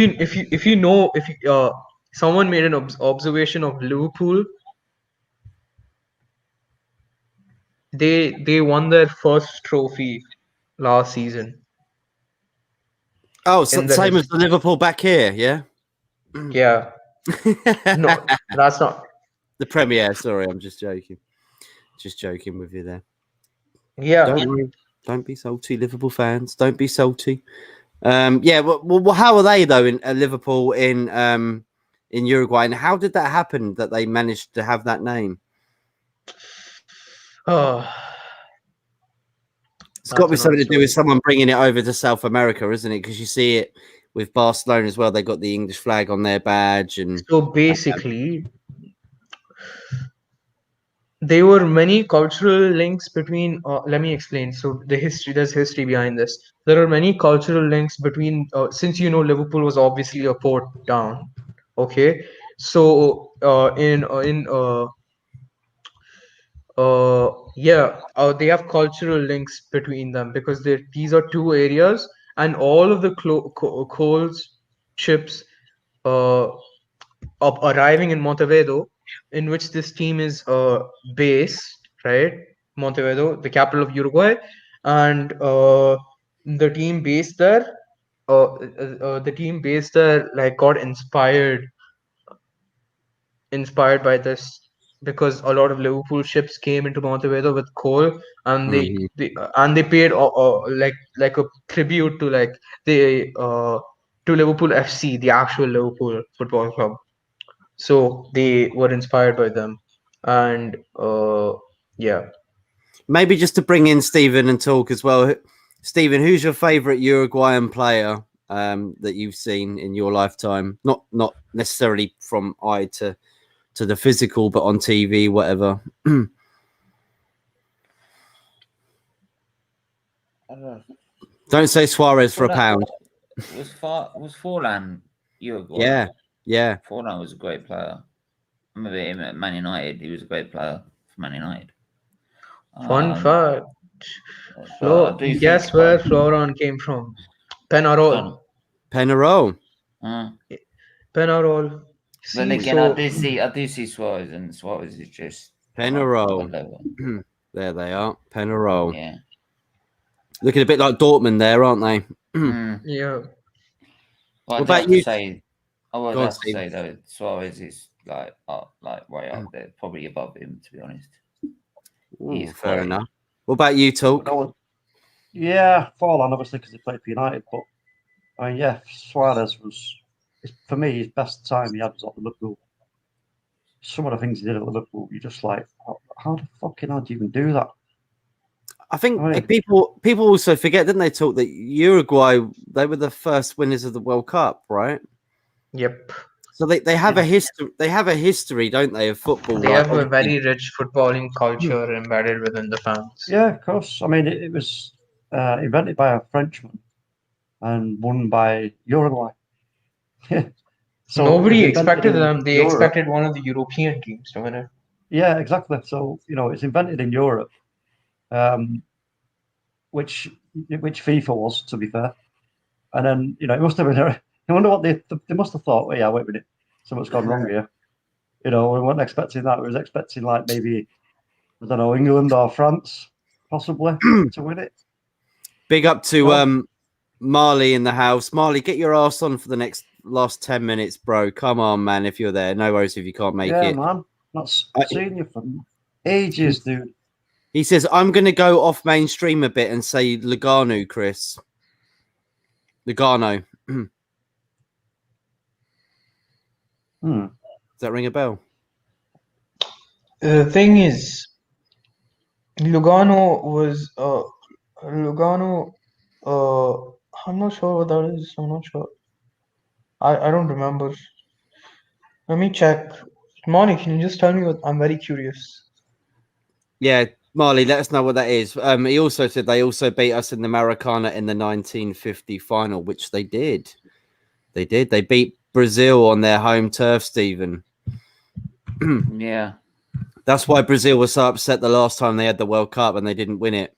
someone made an observation of Liverpool, they won their first trophy last season. Oh, so same as the Liverpool back here, yeah? Yeah. No, that's not the Premier. Sorry, I'm just joking. Just joking with you there. Yeah. Don't be salty, Liverpool fans. Don't be salty. Yeah. Well, how are they though in Liverpool in Uruguay? And how did that happen that they managed to have that name? It's got to be something to do with someone bringing it over to South America, isn't it? Because you see it with Barcelona as well. They got the English flag on their badge, and so basically, there were many cultural links between. Let me explain. So there's history behind this. There are many cultural links between. Since Liverpool was obviously a port town. Okay, so they have cultural links between them because these are 2 areas, and all of the coal ships arriving in Montevideo, in which this team is based, right? Montevideo, the capital of Uruguay, and the team based there, like got inspired by this, because a lot of Liverpool ships came into Montevideo with coal, and they paid like a tribute to to Liverpool FC, the actual Liverpool football club. So they were inspired by them, and yeah. Maybe just to bring in Stephen and talk as well. Stephen, who's your favourite Uruguayan player that you've seen in your lifetime? Not necessarily from eye to the physical, but on TV, whatever. Don't say Suarez for a pound. Was Forlan Uruguay? Yeah. Forlan was a great player. I remember him at Man United. He was a great player for Man United. Fun fact. Guess where Floran came from? Penarol. Penarol. Penarol. Then again, I do see Suarez, and Suarez is just Penarol. There they are, Penarol. Yeah, looking a bit like Dortmund there, aren't they? Yeah. Well, what about you? I would have to say though, Suarez is like way up there, probably above him, to be honest. Ooh, fair enough. What about you, Talk? Yeah, Forlan obviously because he played for United, but I mean, Suarez was, for me, his best time he had was at Liverpool. some of the things he did at Liverpool, you're just like, how the fucking hell do you even do that? I think people also forget, didn't they, talk that Uruguay, they were the first winners of the World Cup, right? Yep. So they have a history. They have a history, don't they, of football? They have a very rich footballing culture embedded within the fans. Yeah, of course. I mean, it was invented by a Frenchman and won by Uruguay. So nobody expected them. They expected one of the European teams to win it. Yeah, exactly. So it's invented in Europe, which FIFA was, to be fair. And then it must have been. I wonder what they must have thought. Oh, yeah, wait a minute, something's gone wrong here. We weren't expecting that. We was expecting like maybe, I don't know, England or France possibly to win it. Big up to Marley in the house. Marley, get your ass on for the last 10 minutes, bro. Come on, man. If you're there, no worries if you can't make it. Yeah, man. Not seeing you for ages, dude. He says, I'm going to go off mainstream a bit and say Lugano, Chris. Lugano. Does that ring a bell? The thing is, Lugano was Lugano. I'm not sure what that is. I'm not sure. I don't remember. Let me check. Moni, can you just tell me what? I'm very curious. Yeah, Marley, let us know what that is. He also said they also beat us in the Maracana in the 1950 final, which they did. They did. They beat Brazil on their home turf, Stephen. Yeah. That's why Brazil was so upset the last time they had the World Cup and they didn't win it,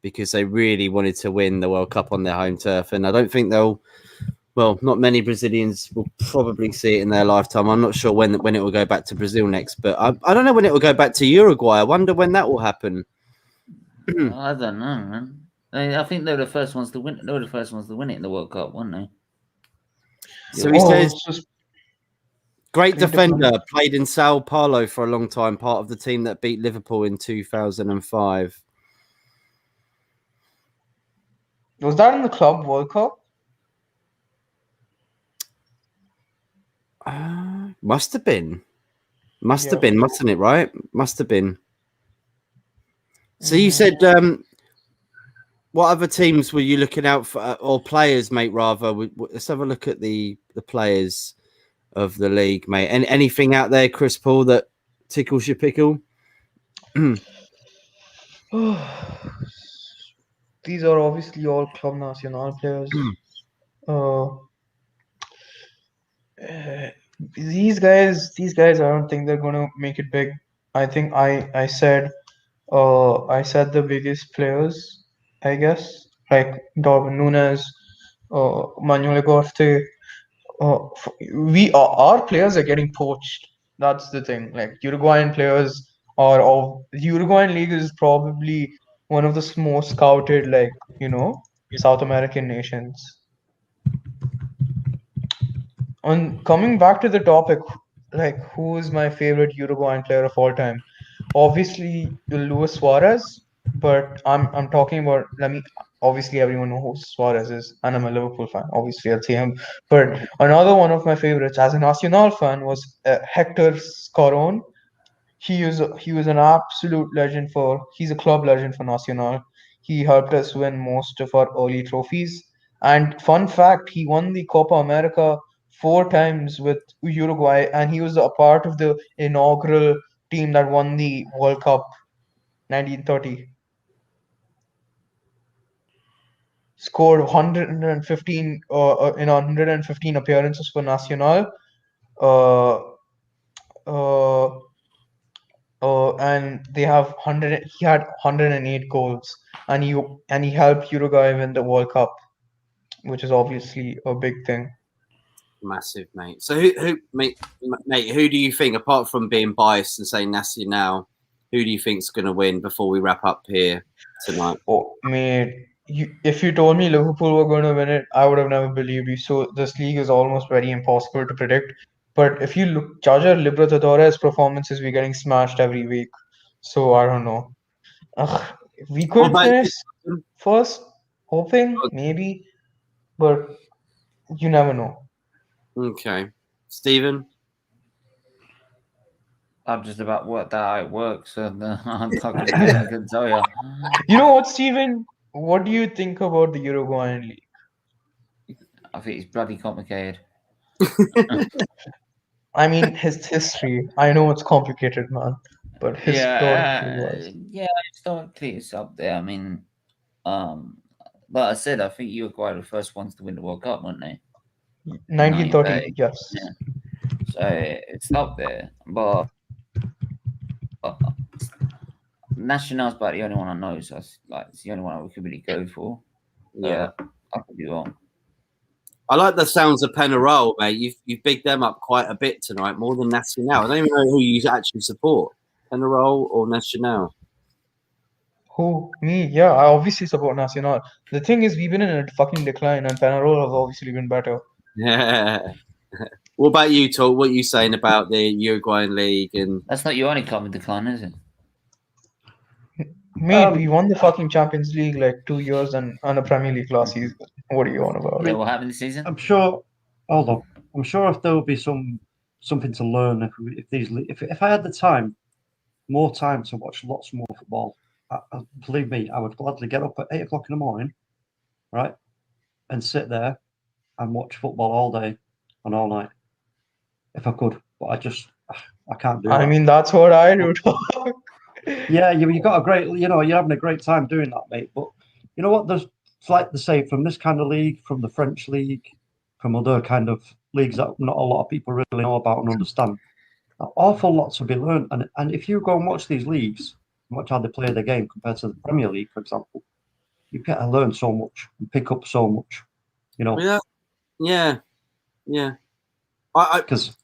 because they really wanted to win the World Cup on their home turf. And I don't think not many Brazilians will probably see it in their lifetime. I'm not sure when it will go back to Brazil next, but I don't know when it will go back to Uruguay. I wonder when that will happen. I don't know, man. I think they were the first ones to win. They were the first ones to win it in the World Cup, weren't they? So he says, great defender, played in Sao Paulo for a long time, part of the team that beat Liverpool in 2005. Was that in the Club World Cup? Must have been. Must have been, mustn't it, right? Must have been. So you said, what other teams were you looking out for, or players, mate, rather? Let's have a look at the players of the league, mate. Anything out there, Chris Paul, that tickles your pickle? These are obviously all Club Nacional players. These guys, I don't think they're gonna make it big. I think I said the biggest players, I guess, like Darwin Núñez, Manuel Ugarte. Our players are getting poached. That's the thing. Like Uruguayan players the Uruguayan league is probably one of the most scouted, South American nations. On coming back to the topic, who is my favorite Uruguayan player of all time? Obviously, Luis Suarez, but I'm talking about. Obviously, everyone knows who Suarez is, and I'm a Liverpool fan. Obviously, I'll say him. But another one of my favorites, as a Nacional fan, was Hector Scoron. He was an absolute legend he's a club legend for Nacional. He helped us win most of our early trophies. And fun fact, he won the Copa America 4 times with Uruguay, and he was a part of the inaugural team that won the World Cup 1930. Scored 115 in 115 appearances for Nacional. And they have 100. He had 108 goals, and he helped Uruguay win the World Cup, which is obviously a big thing. Massive, mate. So who do you think, apart from being biased and saying Nacional, who do you think's going to win before we wrap up here tonight? Oh, mate, if you told me Liverpool were going to win it, I would have never believed you. So this league is almost very impossible to predict. But if you judge our Libertadores performances, we're getting smashed every week. So I don't know. We could finish first, hoping maybe, but you never know. Okay, Stephen. I've just about worked out how it works, and I can tell you. You know what, Stephen? What do you think about the Uruguayan league? I think it's bloody complicated. I mean, his history. I know it's complicated, man, but historically was. Historically it's up there. I mean, like I said, I think Uruguay were the first ones to win the World Cup, weren't they? 1930, yes. Yeah. So it's up there, but National's about the only one I know. So it's the only one we could really go for. Yeah, I could be wrong. I like the sounds of Penarol, mate. You've bigged them up quite a bit tonight, more than Nacional. I don't even know who you actually support, Penarol or Nacional. Who? Me? Yeah, I obviously support Nacional. The thing is, we've been in a fucking decline, and Penarol has obviously been better. Yeah. What about you, Talk? What are you saying about the Uruguayan league? And that's not your only club in decline, is it? Mate, we won the fucking Champions League like 2 years and a Premier League last season. What are you on about? Yeah, what happened this season? I'm sure. Hold on. I'm sure if there will be something to learn if I had the time, more time to watch lots more football. Believe me, I would gladly get up at 8 o'clock in the morning, right, and sit there and watch football all day and all night if I could. But I can't do it. I mean, that's what I do. Yeah, you got a great, you're having a great time doing that, mate. But you know what? It's like they say, from this kind of league, from the French league, from other kind of leagues that not a lot of people really know about and understand. An awful lot to be learned. And if you go and watch these leagues, watch how they play the game compared to the Premier League, for example, you get to learn so much and pick up so much. Yeah. Because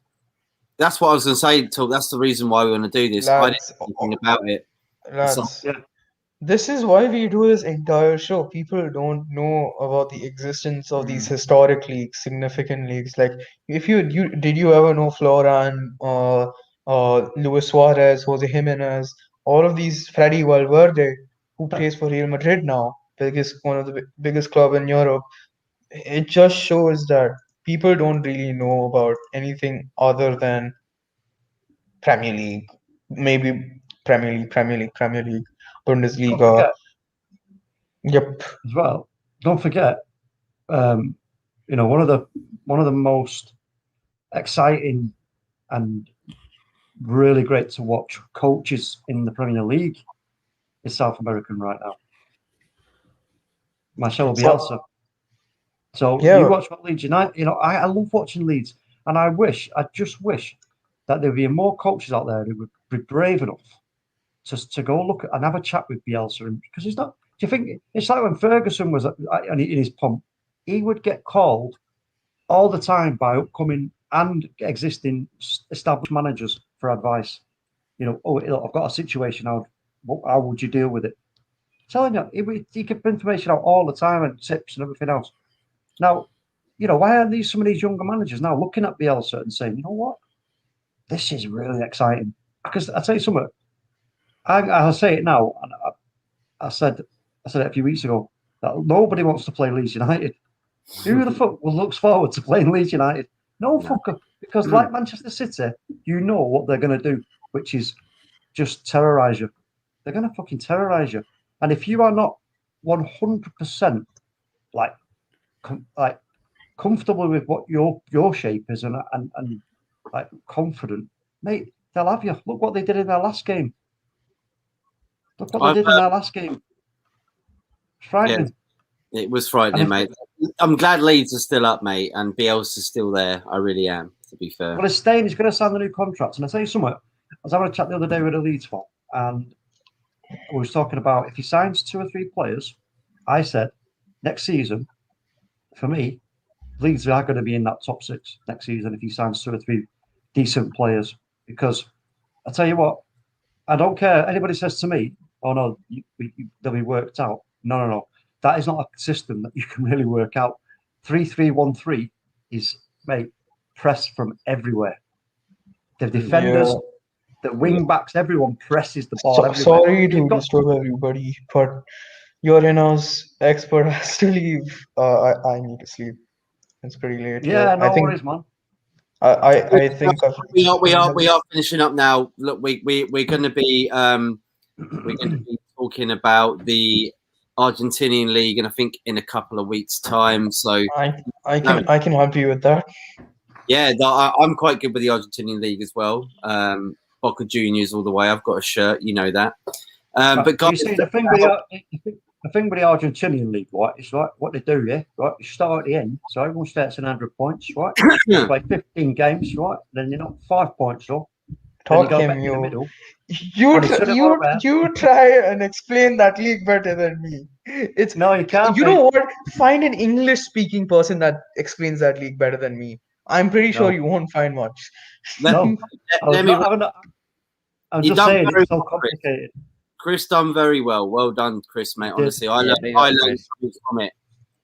that's what I was going to say. Talk. That's the reason why we want to do this. I didn't know anything about it. This is why we do this entire show. People don't know about the existence of these historic leagues, significant leagues. Like, if did you ever know Floran, Luis Suarez, Jose Jimenez, all of these, Freddy Valverde, who plays for Real Madrid now, one of the biggest club in Europe. It just shows that people don't really know about anything other than Premier League, maybe Premier League, Bundesliga. Yep. As well, don't forget, one of the most exciting and really great to watch coaches in the Premier League is South American right now. Marcelo Bielsa. So you watch what Leeds United, I love watching Leeds, and I just wish that there would be more coaches out there who would be brave enough to go look at and have a chat with Bielsa, because he's not. Do you think it's like when Ferguson was in his pomp? He would get called all the time by upcoming and existing established managers for advice. I've got a situation. How would you deal with it? I'm telling you, he could put information out all the time and tips and everything else. Now, why aren't some of these younger managers now looking at Bielsa and saying, you know what, this is really exciting? Because I'll tell you something. I'll say it now, and I said it a few weeks ago, that nobody wants to play Leeds United. Who the fuck looks forward to playing Leeds United? No fucker. Because like Manchester City, you know what they're going to do, which is just terrorise you. They're going to fucking terrorise you. And if you are not 100% comfortable with what your shape is and like confident, mate, they'll have you. Look what they did in their last game. It's frightening. Yeah, it was frightening, mate. I'm glad Leeds are still up, mate, and Bielsa's still there. I really am, to be fair. Well, he's staying. He's going to sign the new contract. And I'll tell you something. I was having a chat the other day with a Leeds fan, and we was talking about if he signs 2 or 3 players, I said, next season, for me, Leeds are going to be in that top 6 next season if he signs 2 or 3 decent players. Because I tell you what, I don't care. Anybody says to me, "Oh no, they'll be worked out." No. That is not a system that you can really work out. 3-3-1-3 is, mate, press from everywhere. The defenders, the wing backs, everyone presses the ball. Sorry to disturb everybody, but Yorina's expert has to leave. I need to sleep. It's pretty late. Yeah, no worries, man. I think we are finishing up now. Look, we're going to be talking about the Argentinian league, and I think in a couple of weeks' time. So I can help you with that. Yeah, I'm quite good with the Argentinian league as well. Boca Juniors all the way. I've got a shirt, you know that. But guys, you see, the thing with the Argentinian league, right, is like what they do, yeah, right. You start at the end, so everyone starts at 100 points, right? You play 15 games, right? Then you're not 5 points off. Talk him, you. You try and explain that league better than me. It's no, you can't. You know what? Find an English-speaking person that explains that league better than me. I'm pretty sure you won't find much. No, I'm just saying it's so complicated. Chris done very well. Well done, Chris, mate. Honestly, I learned from it.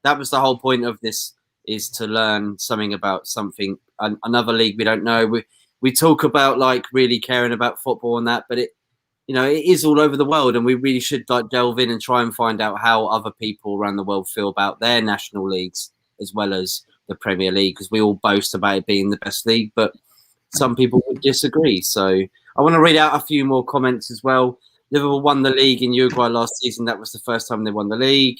That was the whole point of this, is to learn something about something, another league we don't know. We talk about like really caring about football and that, but it is all over the world, and we really should like delve in and try and find out how other people around the world feel about their national leagues as well as the Premier League, because we all boast about it being the best league, but some people would disagree. So I want to read out a few more comments as well. Liverpool won the league in Uruguay last season. That was the first time they won the league.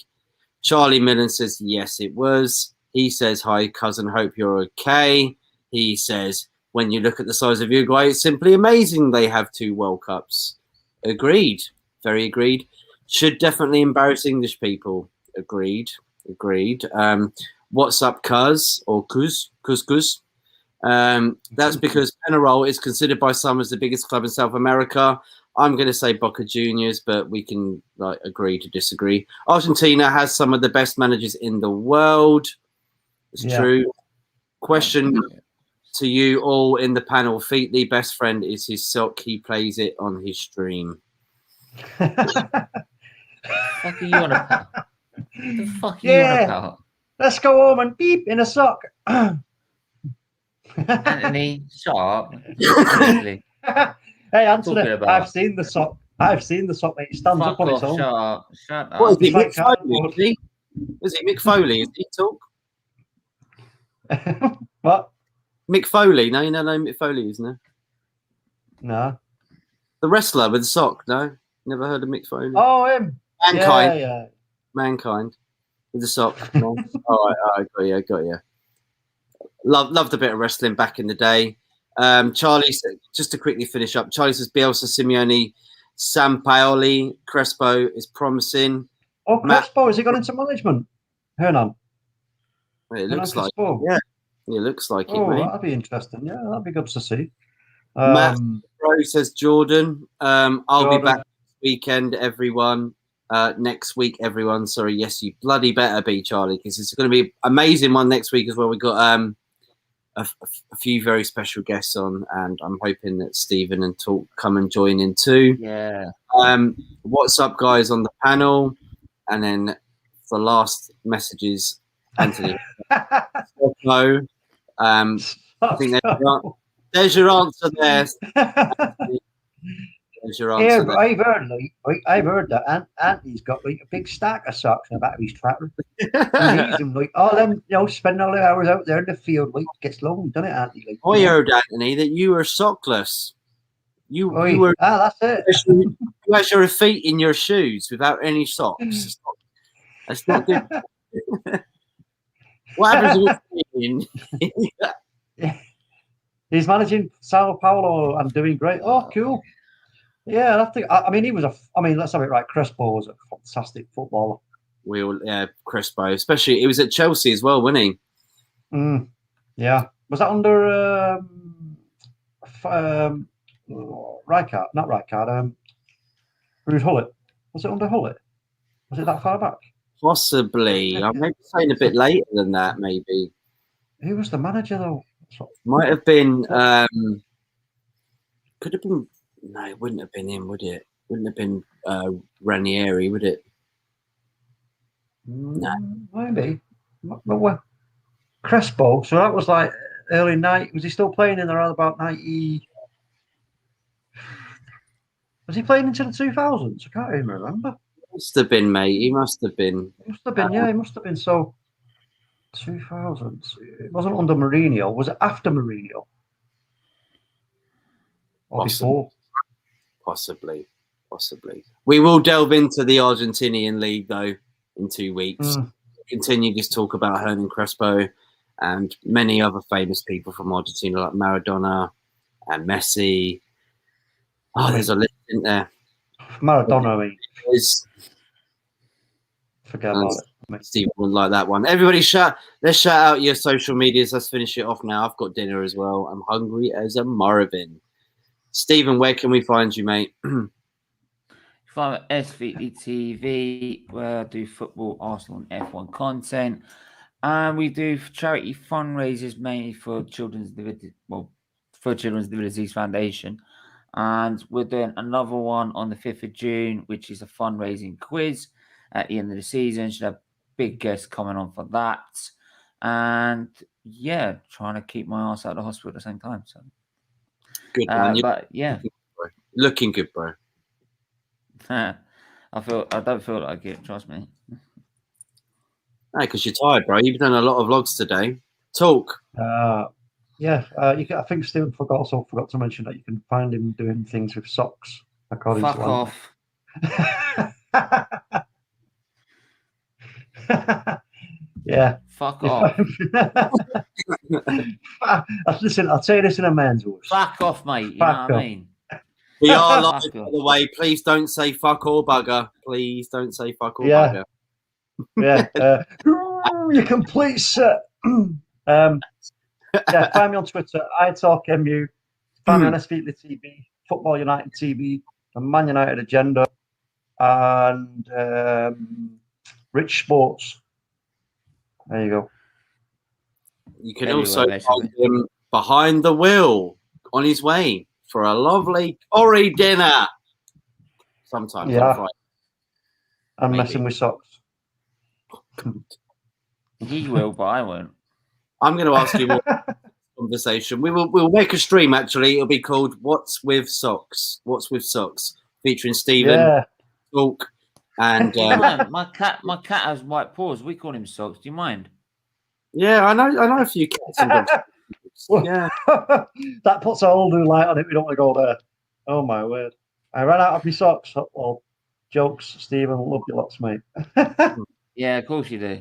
Charlie Millen says, yes, it was. He says, hi, cousin, hope you're okay. He says, when you look at the size of Uruguay, it's simply amazing they have 2 World Cups. Agreed. Very agreed. Should definitely embarrass English people. Agreed. What's up, cuz? Or cuz? That's because Penarol is considered by some as the biggest club in South America. I'm going to say Boca Juniors, but we can agree to disagree. Argentina has some of the best managers in the world. It's true. Question to you all in the panel. Feetly, best friend is his sock. He plays it on his stream. What the fuck are you on about? What the fuck are you on about? Let's go home and beep in a sock. Anthony, shut up. Honestly. Hey, Anthony, I've seen the sock. Mate. It stands up on its own. Shut up. What is it, Mick Foley? Is it Mick Foley? Is he talk? What? Mick Foley? No, you know Mick Foley, isn't it? No. The wrestler with the sock? No, never heard of Mick Foley. Oh, him. Mankind. Yeah. Mankind with the sock. No. All right, got you. Loved a bit of wrestling back in the day. Charlie, just to quickly finish up, Charlie says Bielsa, Simeone, Sampaoli, Crespo is promising. Oh, Crespo, has he gone into management? Hernan. It looks like it. Yeah, it looks like it, mate. That'd be interesting. Yeah, that'd be good to see. Matt Pro says Jordan. I'll be back this weekend, everyone. Next week, everyone. Sorry, yes, you bloody better be, Charlie, because it's going to be an amazing one next week as well. We've got a few very special guests on, and I'm hoping that Stephen and Talk come and join in too. Yeah. What's up, guys, on the panel? And then the last messages, Anthony. No. I think there's your answer there. There's your answer. Yeah, I've heard that Anthony's got like a big stack of socks in the back of his tractor. He needs them, like all them, spending all the hours out there in the field, like gets long, doesn't it, Anthony? Like, I heard, Anthony, that you were sockless. You were. That's it. You had your feet in your shoes without any socks. That's not good. What happens with He's managing Sao Paulo and doing great. Oh, cool. Yeah, let's have it right. Crespo was a fantastic footballer. Crespo, especially, it was at Chelsea as well, wasn't he? Yeah. Was that under Rijkaard? Not Rijkaard. Ruud Gullit. Was it under Gullit? Was it that far back? Possibly. I'm maybe saying a bit later than that, maybe. Who was the manager, though? Might have been. Could have been. No, it wouldn't have been him, would it? Wouldn't have been Ranieri, would it? No, maybe. Well, Crespo. So that was like early 90s. Was he still playing in around about 90? Was he playing into the 2000s? I can't even remember. Must have been, mate. He must have been. He must have been. Yeah, he must have been. So 2000s. It wasn't under Mourinho. Was it after Mourinho? Or before? Possibly. We will delve into the Argentinian league though in 2 weeks. Continue this talk about Hernan Crespo and many other famous people from Argentina like Maradona and Messi. Oh, there's a list in there. Maradona, I mean. Forget about it. Steve wouldn't like that one. Everybody let's shout out your social medias. Let's finish it off now. I've got dinner as well. I'm hungry as a Moravin. Stephen, where can we find you, mate? Find SVT TV, where I do football, Arsenal, and F1 content. And we do charity fundraisers mainly for Children's Disabilities Foundation. And we're doing another one on the 5th of June, which is a fundraising quiz at the end of the season. Should have big guests coming on for that. And yeah, trying to keep my ass out of the hospital at the same time. So good, man. But yeah, looking good, bro. I don't feel like it. Trust me. No, because you're tired, bro. You've done a lot of vlogs today. Talk. Yeah, I think Stephen also forgot to mention that you can find him doing things with socks. According Fuck to off. Yeah. Fuck off. Listen, I'll tell you this in a man's voice. Fuck off, mate. You know what I mean? We are live, by the way. Please don't say fuck or bugger. Please don't say fuck or bugger. Yeah. You complete set. Yeah, find me on Twitter, iTalkMU. Find me on SVT TV, Football United TV, the Man United Agenda, and Rich Sports. There you go. You can also find him behind the wheel on his way for a lovely curry dinner. Sometimes on Friday. I'm messing with socks. He will, but I won't. I'm going to ask you more conversation. We'll make a stream actually. It'll be called "What's with Socks." What's with Socks, featuring Stephen, Talk, and my cat has white paws. We call him Socks. Do you mind? Yeah, I know a few cats and dogs. Yeah, that puts a whole new light on it. We don't want to go there. Oh my word! I ran out of my socks. Well, jokes, Stephen. Love you lots, mate. Yeah, of course you do.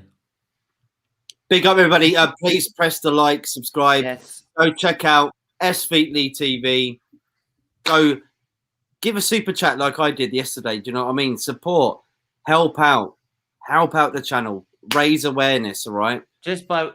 Big up, everybody. Please press the like, subscribe. Yes. Go check out SVT TV. Go give a super chat like I did yesterday. Do you know what I mean? Support, help out the channel, raise awareness. All right. Just by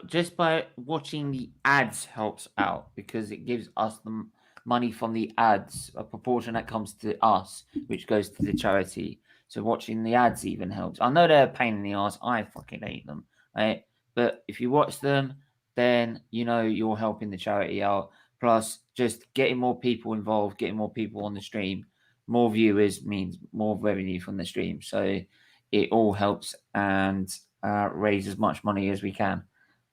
watching the ads helps out because it gives us the money from the ads, a proportion that comes to us, which goes to the charity. So watching the ads even helps. I know they're a pain in the ass. I fucking hate them. Right? But if you watch them, then you know you're helping the charity out. Plus, just getting more people involved, getting more people on the stream, more viewers means more revenue from the stream. So it all helps and raise as much money as we can.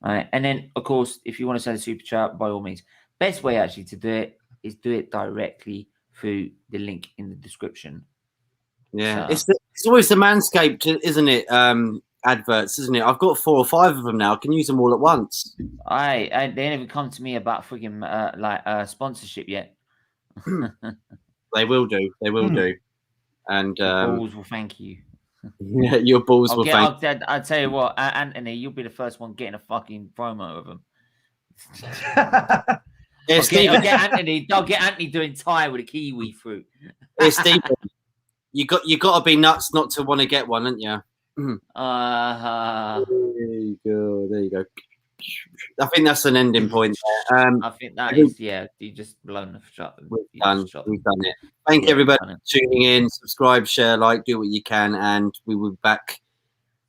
Right? And then, of course, if you want to send a super chat, by all means. Best way actually to do it is do it directly through the link in the description. Yeah, so. It's always the Manscaped, isn't it? Adverts, isn't it? I've got 4 or 5 of them now. I can use them all at once. They haven't come to me about freaking sponsorship yet. They will do. They will do. And your balls will thank you. Yeah, your balls will thank you. I'll tell you what, Anthony, you'll be the first one getting a fucking promo of them. I'll get Anthony doing Thai with a kiwi fruit. Hey, Stephen, you got to be nuts not to want to get one, haven't you? There you go. I think that's an ending point. I think that is, you just blown the shot. We've done it. Thank everybody for tuning in. Subscribe, share, like, do what you can, and we will be back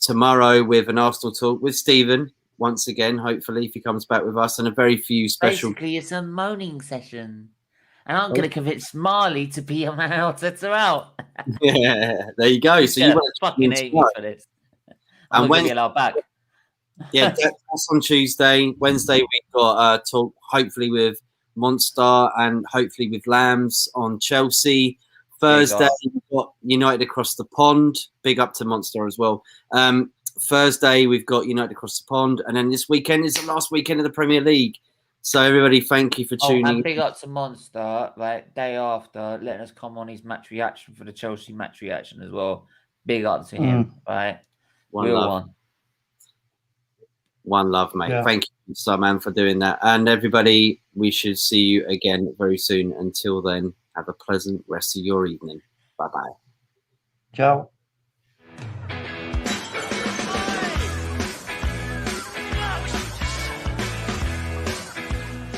tomorrow with an Arsenal talk with Stephen once again. Hopefully, if he comes back with us, and a very few special. Basically, it's a moaning session. And I'm going to convince Marley to be a man out. Yeah, there you go. So you want to fucking hate me for this. I'm going to get our back. Yeah, that's on Tuesday. Wednesday, we've got a talk, hopefully with Monster and hopefully with Lambs on Chelsea. Thursday, we've got United across the pond. Big up to Monster as well. Thursday we've got United across the pond, and then this weekend is the last weekend of the Premier League. So everybody, thank you for tuning. And big up to Monster, like day after, letting us come on his match reaction for the Chelsea match reaction as well. Big up to him, right? One love, mate. Yeah. Thank you so, man, for doing that. And everybody, we should see you again very soon. Until then, have a pleasant rest of your evening. Bye-bye. Ciao.